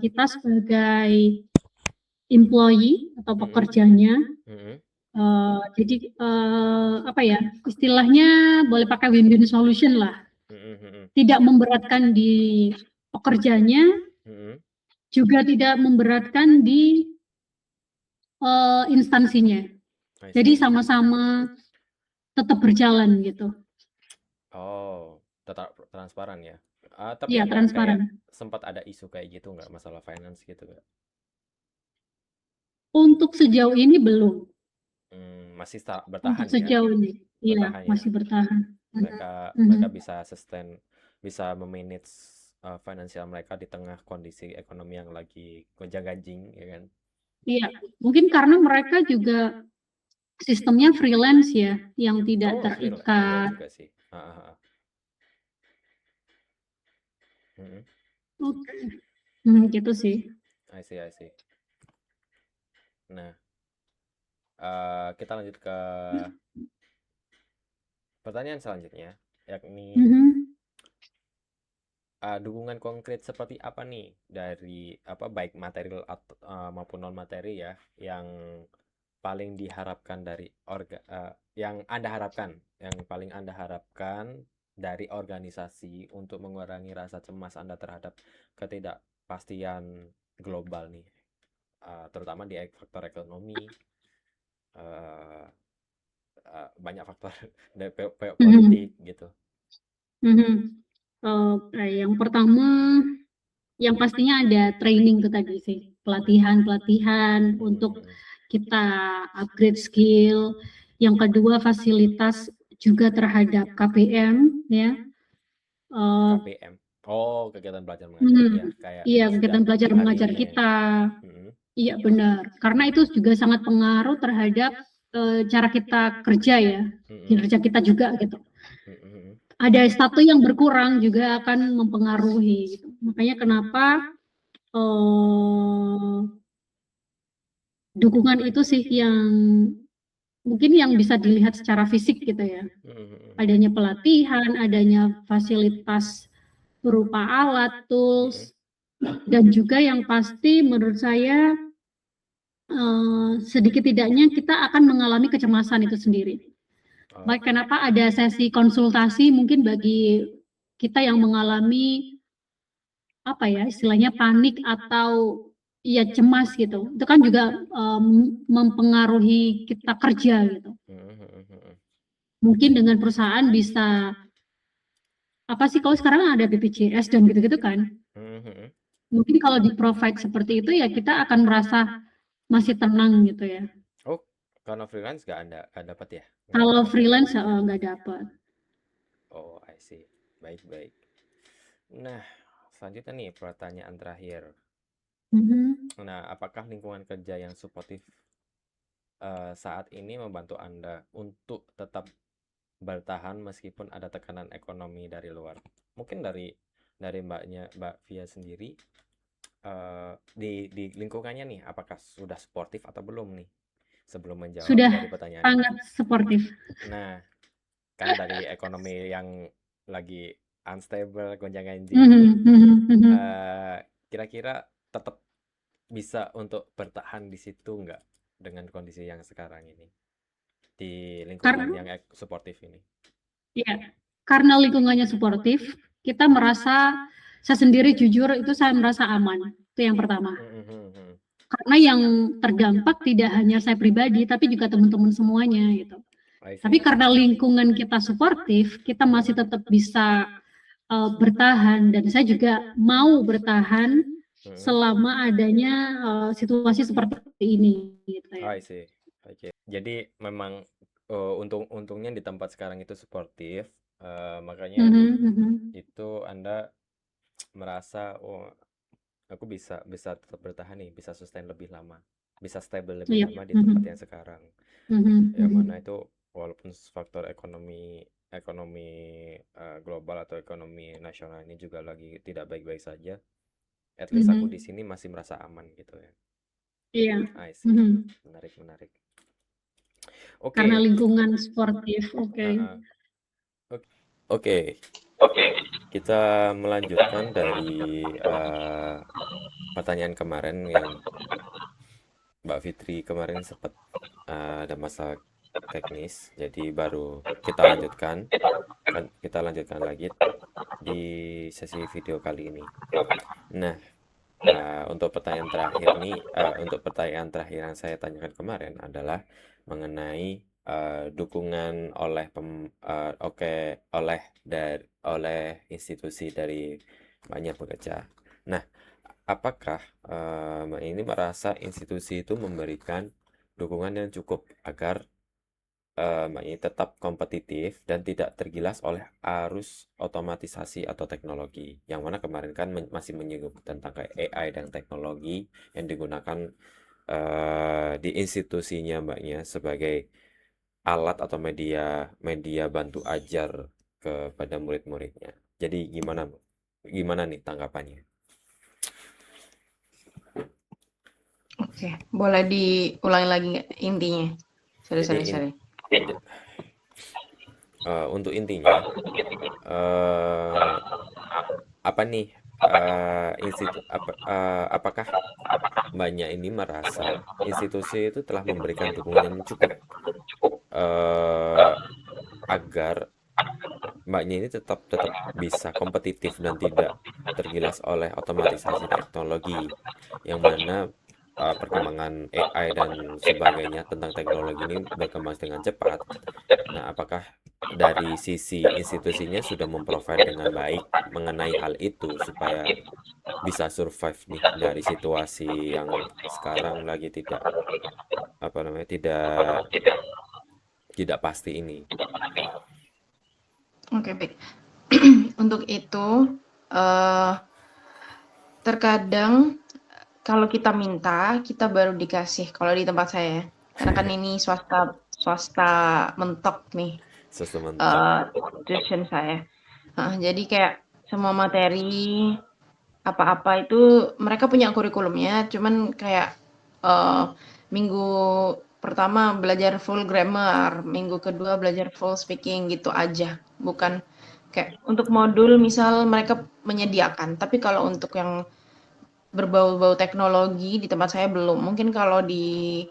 kita sebagai employee atau Mm-mm. pekerjanya. Mm-mm. Jadi apa ya istilahnya boleh pakai win-win solution lah. Mm-mm. Mm-mm. Tidak memberatkan di pekerjanya, Mm-mm. juga tidak memberatkan di instansinya. I see, Jadi I see. sama-sama tetap berjalan gitu. Oh, tetap transparan ya. Tapi Iya, ada kayak transparan. sempat ada isu kayak gitu nggak masalah finance gitu nggak? Untuk sejauh ini belum. Masih Untuk bertahan ya, sejauh ini, iya bertahan ya. masih bertahan. Mereka Mhm, mereka mhm. bisa sustain, bisa memanage finansial mereka di tengah kondisi ekonomi yang lagi gonjang-ganjing, ya kan? Iya, mungkin karena mereka juga sistemnya freelance ya, yang tidak Oh, freelance. Oh iya terikat. juga sih. Mhm. Oke. Gitu sih. I see, I see. Nah, kita lanjut ke pertanyaan selanjutnya, yakni Mhm, dukungan konkret seperti apa nih dari apa baik material atau maupun non materi ya yang paling diharapkan dari yang Anda harapkan, yang paling Anda harapkan dari organisasi untuk mengurangi rasa cemas Anda terhadap ketidakpastian global nih, terutama di faktor ekonomi, eh, banyak faktor dari mhm, politik gitu. mhm. Yang pertama, yang pastinya ada training itu tadi sih, pelatihan-pelatihan untuk Mhm. kita upgrade skill. Yang kedua, fasilitas juga terhadap KPM ya. Eh, KBM. Oh, kegiatan belajar mengajar. hmm, Ya, kayak iya, sudah kegiatan belajar mengajar ahlinya ya. kita. Mhm. Iya benar, karena itu juga sangat pengaruh terhadap cara kita kerja ya, Mhm. kinerja kita juga gitu. Mhm. Ada satu yang berkurang juga akan mempengaruhi. Gitu. Makanya kenapa dukungan itu sih yang mungkin yang bisa dilihat secara fisik gitu ya. Adanya pelatihan, adanya fasilitas berupa alat, tools, dan juga yang pasti menurut saya sedikit tidaknya kita akan mengalami kecemasan itu sendiri. Baik, kenapa ada sesi konsultasi mungkin bagi kita yang mengalami apa ya istilahnya panik atau ya cemas gitu. Itu kan juga mempengaruhi kita kerja gitu. Mungkin dengan perusahaan bisa apa sih kalau sekarang ada BPJS dan gitu-gitu kan. Mungkin kalau di provide seperti itu ya kita akan merasa masih tenang gitu ya. Oh, karena freelance nggak dapat ya? Kalau freelance nggak dapat. Oh, I see. Baik. Nah, selanjutnya nih pertanyaan terakhir. Nah, apakah lingkungan kerja yang suportif saat ini membantu Anda untuk tetap bertahan meskipun ada tekanan ekonomi dari luar? Mungkin dari Mbak Via sendiri di lingkungannya nih, apakah sudah suportif atau belum nih? Sebelum menjawab Sudah dari pertanyaan sangat suportif. Nah, kan dari ekonomi yang lagi unstable, gonjang-ganjing, kira-kira tetap bisa untuk bertahan di situ nggak dengan kondisi yang sekarang ini di lingkungan yang suportif ini? Iya, karena lingkungannya suportif, kita merasa saya sendiri jujur itu saya merasa aman. Itu yang pertama. Karena yang terdampak tidak hanya saya pribadi, tapi juga teman-teman semuanya gitu. Tapi karena lingkungan kita suportif, kita masih tetap bisa bertahan dan saya juga mau bertahan selama adanya situasi seperti ini. Gitu ya. I see. Oke. Jadi memang untungnya di tempat sekarang itu suportif, makanya itu Anda merasa aku bisa tetap bertahan nih, bisa sustain lebih lama, bisa stable lebih lama di tempat yang sekarang. Yang mana itu walaupun faktor ekonomi global atau ekonomi nasional ini juga lagi tidak baik-baik saja, at least aku di sini masih merasa aman gitu ya. Iya. I see. Menarik. Oke. Karena lingkungan sportif. Oke. Kita melanjutkan dari pertanyaan kemarin yang Mbak Fitri kemarin sempat ada masalah teknis, jadi baru kita lanjutkan lagi di sesi video kali ini. Nah, untuk pertanyaan terakhir yang saya tanyakan kemarin adalah mengenai dukungan oleh institusi dari banyak pekerja. Nah, apakah ini merasa institusi itu memberikan dukungan yang cukup agar ini tetap kompetitif dan tidak tergilas oleh arus otomatisasi atau teknologi, yang mana kemarin kan masih menyinggung tentang kayak AI dan teknologi yang digunakan di institusinya Mbaknya sebagai alat atau media bantu ajar kepada murid-muridnya. Jadi gimana nih tanggapannya? Oke, boleh diulangi lagi nggak intinya? Sorry. Untuk intinya, apa nih apakah Mbaknya ini merasa institusi itu telah memberikan dukungan yang cukup agar Mbaknya ini tetap bisa kompetitif dan tidak tergilas oleh otomatisasi teknologi, yang mana perkembangan AI dan sebagainya tentang teknologi ini berkembang dengan cepat. Nah, apakah dari sisi institusinya sudah memprovide dengan baik mengenai hal itu supaya bisa survive nih dari situasi yang sekarang lagi tidak pasti ini? Oke, baik. Untuk itu terkadang kalau kita minta, kita baru dikasih. Kalau di tempat saya, karena kan ini swasta mentok nih. Swasta mentok. Tuition saya. Jadi kayak semua materi apa-apa itu mereka punya kurikulumnya, cuman kayak minggu pertama belajar full grammar, minggu kedua belajar full speaking gitu aja. Bukan kayak untuk modul misal mereka menyediakan, tapi kalau untuk yang berbau-bau teknologi di tempat saya belum. Mungkin kalau di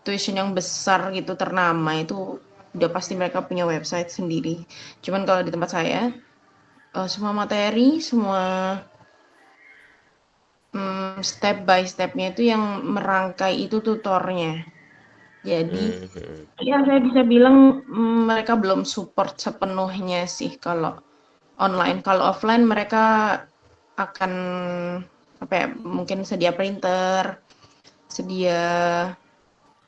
tuition yang besar gitu ternama itu udah pasti mereka punya website sendiri. Cuman kalau di tempat saya semua materi, semua step by stepnya itu yang merangkai itu tutornya. Jadi ya saya bisa bilang mereka belum support sepenuhnya sih kalau online. Kalau offline mereka akan apa ya, mungkin sedia printer, sedia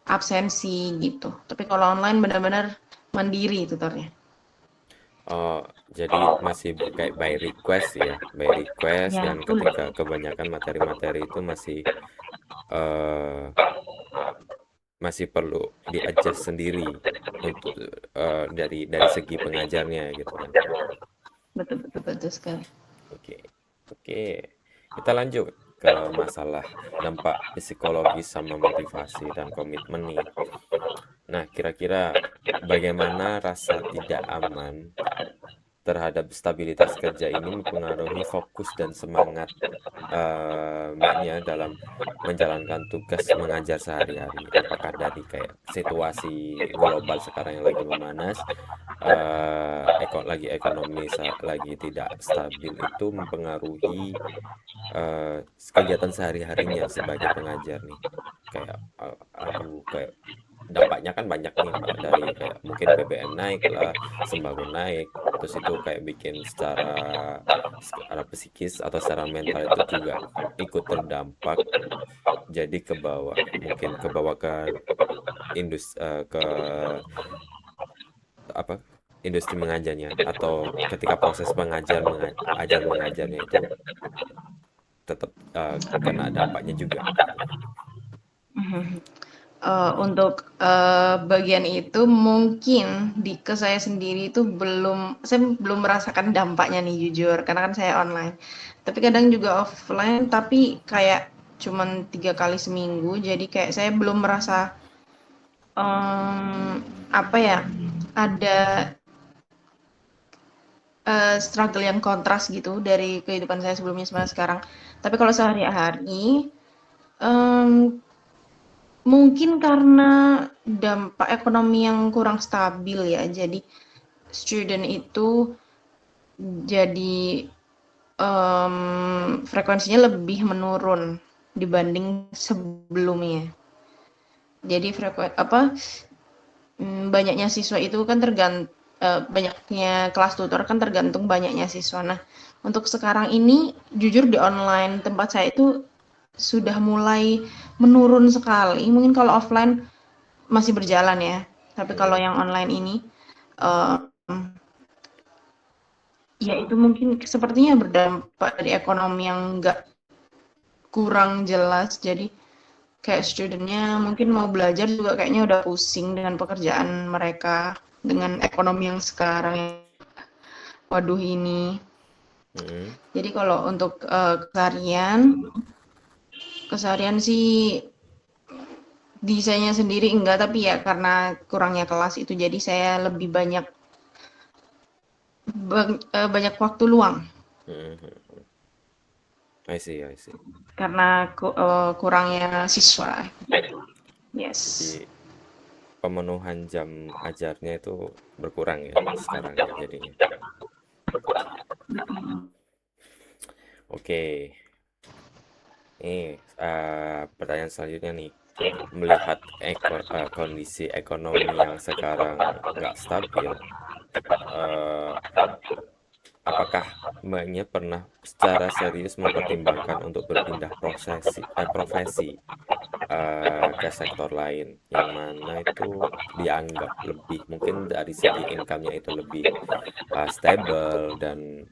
absensi gitu. Tapi kalau online benar-benar mandiri tutornya. Oh, jadi masih kayak by request ya, by request, Ya, dan betul. ketika kebanyakan materi-materi itu eh masih perlu di-adjust sendiri untuk dari segi pengajarnya gitu kan. Betul, betul, betul sekali. Oke. Oke. Kita lanjut ke masalah dampak psikologis sama motivasi dan komitmen nih. Nah, kira-kira bagaimana rasa tidak aman terhadap stabilitas kerja ini mempengaruhi fokus dan semangat Mbaknya dalam menjalankan tugas mengajar sehari-hari? Apakah dari kayak situasi global sekarang yang lagi memanas, lagi ekonomi lagi tidak stabil itu mempengaruhi kegiatan sehari-harinya sebagai pengajar nih? Kayak aduh, kayak dampaknya kan banyak nih, Pak, dari kayak mungkin BBM naik lah, sembako naik, terus itu kayak bikin secara psikis atau secara mental itu juga ikut terdampak, jadi ke bawah, mungkin ke bawah ke ke apa, industri mengajarnya, atau ketika proses mengajarnya itu tetap kena dampaknya juga. Untuk bagian itu mungkin ke saya sendiri itu saya belum merasakan dampaknya nih jujur, karena kan saya online. Tapi kadang juga offline, tapi kayak cuman 3 kali seminggu, jadi kayak saya belum merasa apa ya, ada struggle yang kontras gitu dari kehidupan saya sebelumnya sama sekarang. Tapi kalau sehari-hari, mungkin karena dampak ekonomi yang kurang stabil ya, jadi student itu jadi frekuensinya lebih menurun dibanding sebelumnya. Jadi banyaknya siswa itu kan banyaknya kelas tutor kan tergantung banyaknya siswa. Nah, untuk sekarang ini jujur di online tempat saya itu sudah mulai menurun sekali. Mungkin kalau offline masih berjalan ya, tapi kalau yang online ini ya itu mungkin sepertinya berdampak dari ekonomi yang nggak kurang jelas. Jadi kayak studentnya mungkin mau belajar juga kayaknya udah pusing dengan pekerjaan mereka, dengan ekonomi yang sekarang. Waduh ini. Jadi kalau untuk keseharian sih desainnya sendiri enggak, tapi ya karena kurangnya kelas itu jadi saya lebih banyak waktu luang. I see. Karena kurangnya siswa. Yes. Jadi pemenuhan jam ajarnya itu berkurang ya sekarang ya jadinya. Oke. Nih, pertanyaan selanjutnya nih. Melihat kondisi ekonomi yang sekarang nggak stabil, apakah Mbaknya pernah secara serius mempertimbangkan untuk berpindah profesi ke sektor lain yang mana itu dianggap lebih, mungkin dari segi income-nya itu lebih stable dan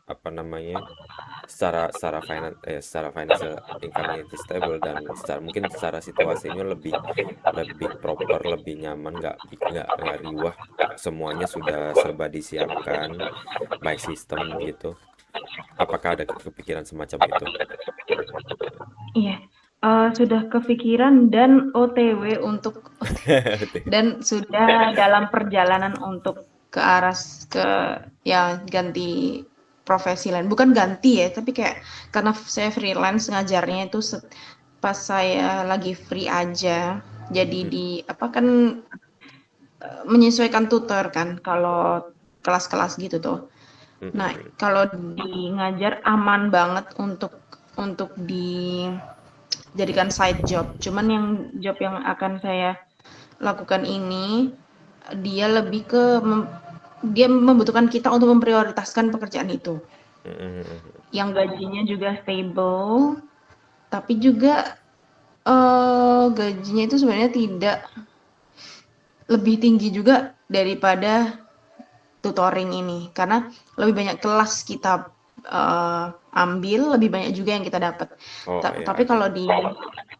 apa namanya, secara financial income-nya itu stable, dan mungkin secara situasinya lebih proper, lebih nyaman, nggak riwah, semuanya sudah serba disiapkan by system gitu. Apakah ada kepikiran semacam itu? Iya, Sudah kepikiran dan OTW dan sudah dalam perjalanan untuk ke arah ya ganti profesi lain. Bukan ganti ya, tapi kayak karena saya freelance ngajarnya itu pas saya lagi free aja. Jadi menyesuaikan tutor kan kalau kelas-kelas gitu tuh. Nah, kalau di ngajar aman banget untuk dijadikan side job. Cuman yang job yang akan saya lakukan ini dia lebih ke dia membutuhkan kita untuk memprioritaskan pekerjaan itu. Yang gajinya juga stable, tapi juga gajinya itu sebenarnya tidak lebih tinggi juga daripada tutoring ini karena lebih banyak kelas kita ambil, lebih banyak juga yang kita dapat. Tapi kalau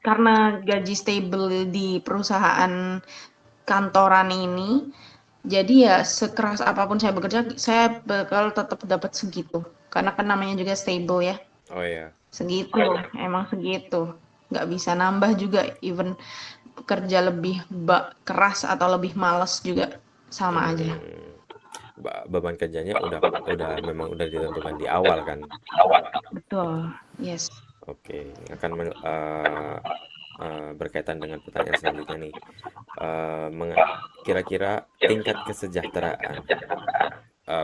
karena gaji stable di perusahaan kantoran ini, jadi ya sekeras apapun saya bekerja, saya bakal tetap dapat segitu. Karena kan namanya juga stable ya. Oh ya. Segitu, emang segitu. Nggak bisa nambah juga, even kerja lebih keras atau lebih males juga sama aja. Beban kerjanya memang udah ditentukan di awal kan? Betul, yes. Oke, akan berkaitan dengan pertanyaan selanjutnya nih. Kira-kira tingkat kesejahteraan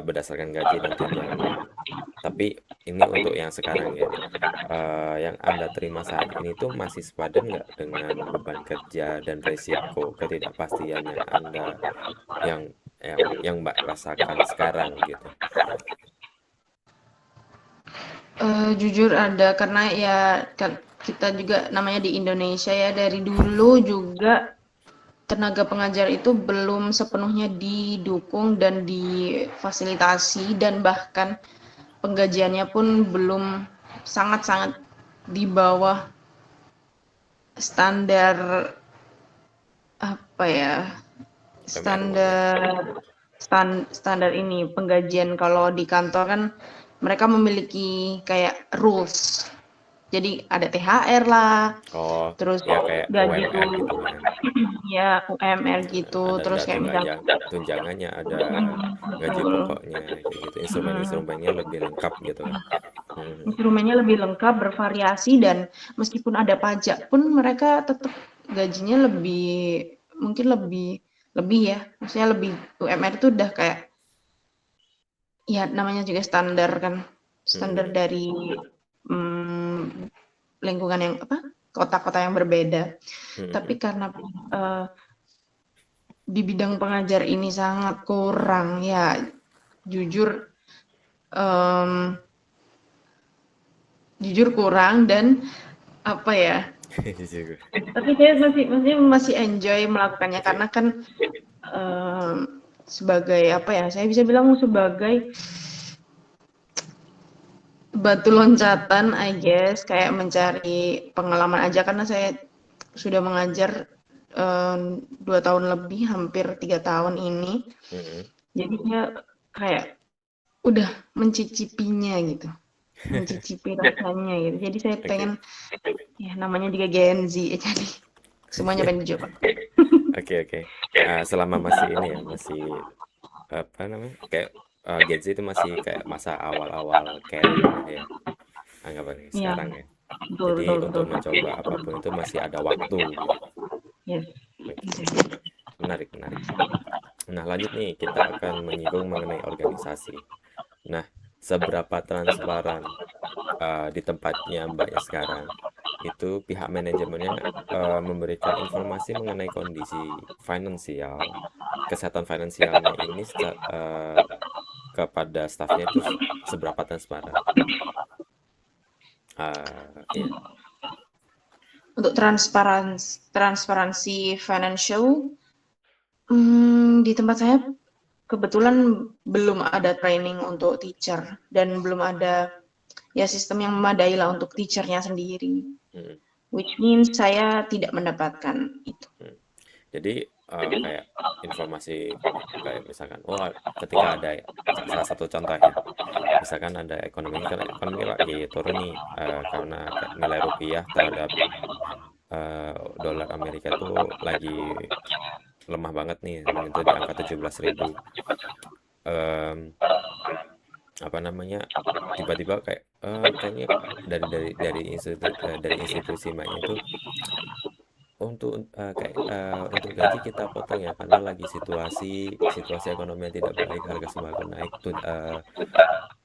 berdasarkan gaji dan tunjangan. Tapi ini untuk yang sekarang ya. Yang Anda terima saat ini tuh masih sepadan nggak dengan beban kerja dan resiko ketidakpastian yang Anda yang Mbak rasakan sekarang gitu? Jujur ada, karena ya kita juga namanya di Indonesia ya, dari dulu juga tenaga pengajar itu belum sepenuhnya didukung dan difasilitasi, dan bahkan penggajiannya pun belum, sangat-sangat di bawah standar apa ya, standar ini penggajian. Kalau di kantor kan mereka memiliki kayak rules, jadi ada THR lah, terus ya kayak gaji UMR gitu kan. ya UMR gitu, terus kayak misalnya tunjangannya, ada gaji pokoknya kayak gitu, instrumennya lebih lengkap gitu kan. Instrumennya lebih lengkap, bervariasi, dan meskipun ada pajak pun mereka tetap gajinya mungkin lebih ya, maksudnya lebih, UMR itu udah kayak ya namanya juga standar kan, standar dari lingkungan yang kota-kota yang berbeda. Tapi karena di bidang pengajar ini sangat kurang ya, jujur kurang, dan apa ya, tapi saya masih enjoy melakukannya karena kan sebagai apa ya, saya bisa bilang sebagai batu loncatan, I guess, kayak mencari pengalaman aja, karena saya sudah mengajar 2 tahun lebih, hampir 3 tahun ini. Jadinya kayak udah mencicipinya gitu, mencicipi rasanya gitu. Jadi saya pengen, ya namanya juga Gen Z, jadi semuanya pengen dicoba. Oke. Selama masih ini ya, masih apa namanya, kayak Gen Z itu masih kayak masa awal-awal karirnya ya, anggapannya sekarang ya. Jadi untuk mencoba apapun itu masih ada waktu gitu. Yes. Menarik. Nah, lanjut nih, kita akan menyinggung mengenai organisasi. Nah, seberapa transparan di tempatnya Mbaknya sekarang itu pihak manajemennya memberikan informasi mengenai kondisi finansial, kesehatan finansialnya ini kepada stafnya itu seberapa transparan? Iya. Untuk transparansi financial, di tempat saya kebetulan belum ada training untuk teacher, dan belum ada ya sistem yang memadai lah untuk teachernya sendiri. Which means saya tidak mendapatkan itu. Jadi kayak informasi kayak misalkan, oh ketika ada salah satu contoh ya, misalkan ada ekonomi lagi turun nih karena kayak nilai rupiah terhadap dolar Amerika tuh lagi lemah banget nih, menyentuh di angka 17.000. Apa namanya, tiba-tiba kayak kayaknya dari institusi mainnya itu untuk gaji kita potong ya karena lagi situasi ekonomi yang tidak baik, harga sembako naik tuh,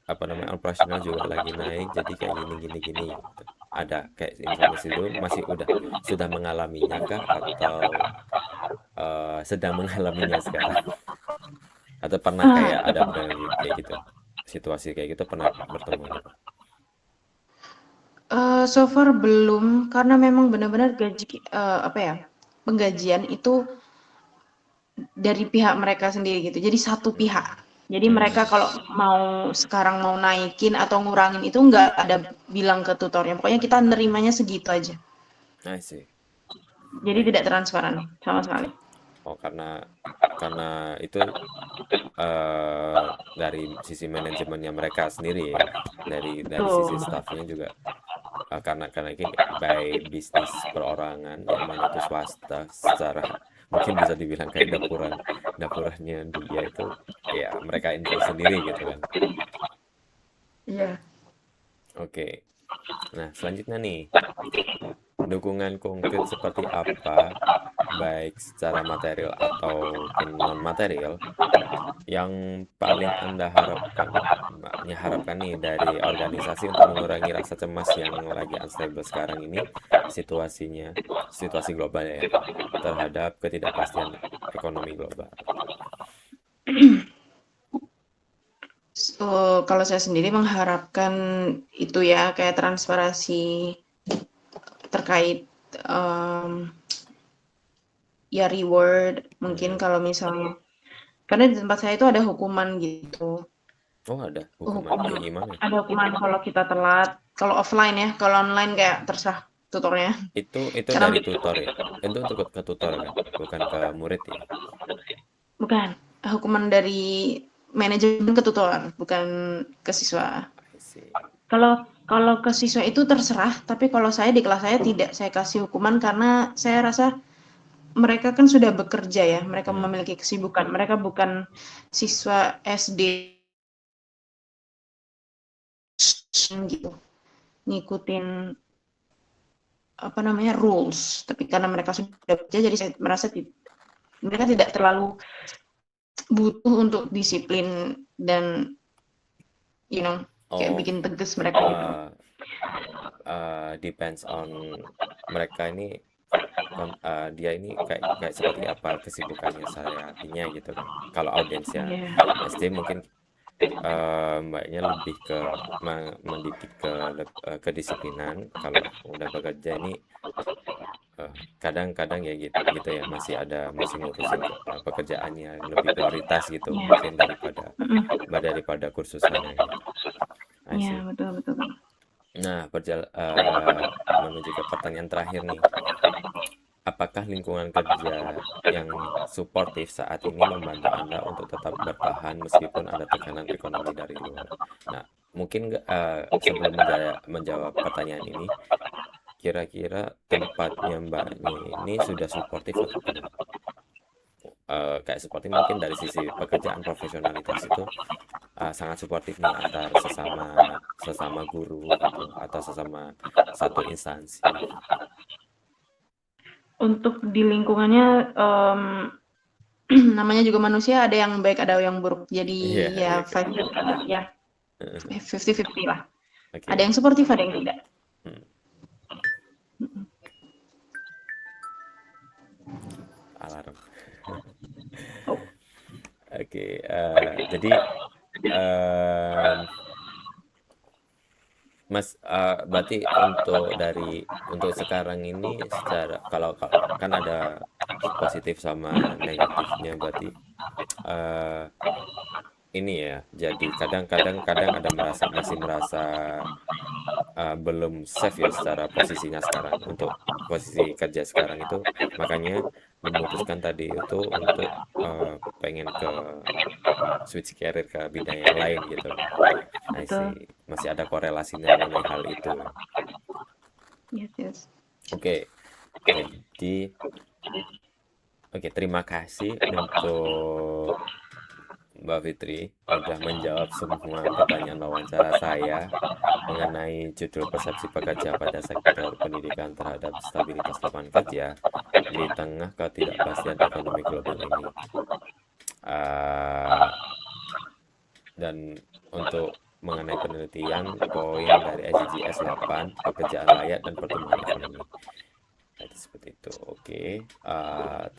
apa namanya, operasional juga lagi naik, jadi kayak gini gini gini gitu. Ada kayak informasi itu, sudah mengalaminya kah atau sedang mengalaminya sekarang, atau pernah kayak ada kayak gitu, situasi kayak gitu pernah bertemu gitu? So far belum, karena memang benar-benar apa ya, penggajian itu dari pihak mereka sendiri gitu, jadi satu pihak. Jadi mereka kalau sekarang mau naikin atau ngurangin itu nggak ada bilang ke tutornya, pokoknya kita nerimanya segitu aja. I see. Jadi tidak transparan sama sekali. Oh, karena itu dari sisi manajemennya mereka sendiri ya, dari sisi Betul. staffnya juga, karena ini by bisnis perorangan yang mana itu swasta, secara mungkin bisa dibilang kayak dapurannya dia itu ya mereka info sendiri gitu kan. Iya. Oke, nah selanjutnya nih, dukungan konkret seperti apa, baik secara material ataupun non material, yang paling Anda harapkan nih dari organisasi untuk mengurangi rasa cemas yang lagi unstable sekarang ini, situasi global ya, terhadap ketidakpastian ekonomi global. So, kalau saya sendiri mengharapkan itu ya, kayak transparansi terkait ya reward, mungkin kalau misalnya, karena di tempat saya itu ada hukuman gitu. Oh, ada hukuman kayak gimana? Ada hukuman kalau kita telat, kalau offline ya, kalau online kayak terserah tutornya. Itu Karena dari tutor ya? Itu untuk ke tutor kan? Bukan ke murid ya? bukan, hukuman dari manajemen ke tutor, bukan ke siswa. I see. Kalau ke siswa itu terserah, tapi kalau saya di kelas saya tidak saya kasih hukuman karena saya rasa mereka kan sudah bekerja ya, mereka memiliki kesibukan, mereka bukan siswa SD gitu, ngikutin apa namanya rules, tapi karena mereka sudah bekerja, jadi saya merasa mereka tidak terlalu butuh untuk disiplin dan kayak bikin tegas mereka gitu. Depends on mereka ini dia ini kayak seperti apa kesibukannya sehari-harinya gitu kan. Kalau audiensnya SD mungkin mbaknya lebih ke mendidik kedisiplinan. Kalau udah bekerja ini kadang-kadang ya gitu ya, masih ngurusin pekerjaannya yang lebih prioritas gitu mungkin daripada kursusannya gitu. Iya, betul. Nah, menuju ke pertanyaan terakhir nih. Apakah lingkungan kerja yang suportif saat ini membantu Anda untuk tetap bertahan meskipun ada tekanan ekonomi dari luar? Nah, mungkin sebelum menjawab pertanyaan ini, kira-kira tempatnya mbaknya ini sudah suportif atau belum? Kayak seperti mungkin dari sisi pekerjaan profesionalitas itu sangat suportif nih antar sesama guru gitu, atau sesama satu instansi. Untuk di lingkungannya namanya juga manusia, ada yang baik ada yang buruk, jadi ya 50-50 lah. Okay. Ada yang suportif, ada yang tidak. Alarm. Oke, jadi Mas, berarti untuk sekarang ini kalau kan ada positif sama negatifnya, berarti ini ya, jadi kadang ada masih merasa belum safe ya secara posisinya sekarang untuk posisi kerja sekarang itu, makanya memutuskan tadi itu untuk pengen ke switch career ke bidang yang lain gitu. I Betul. see. Masih ada korelasinya mengenai hal itu. Yes. Oke. Jadi terima kasih untuk Mbak Fitri udah menjawab semua pertanyaan wawancara saya mengenai judul persepsi pekerja pada sektor pendidikan terhadap stabilitas lapangan kerja di tengah ketidakpastian ekonomi global ini. Dan untuk mengenai penelitian poin dari SDGs 8, pekerjaan layak dan pertumbuhan ekonomi. Jadi seperti itu. Oke.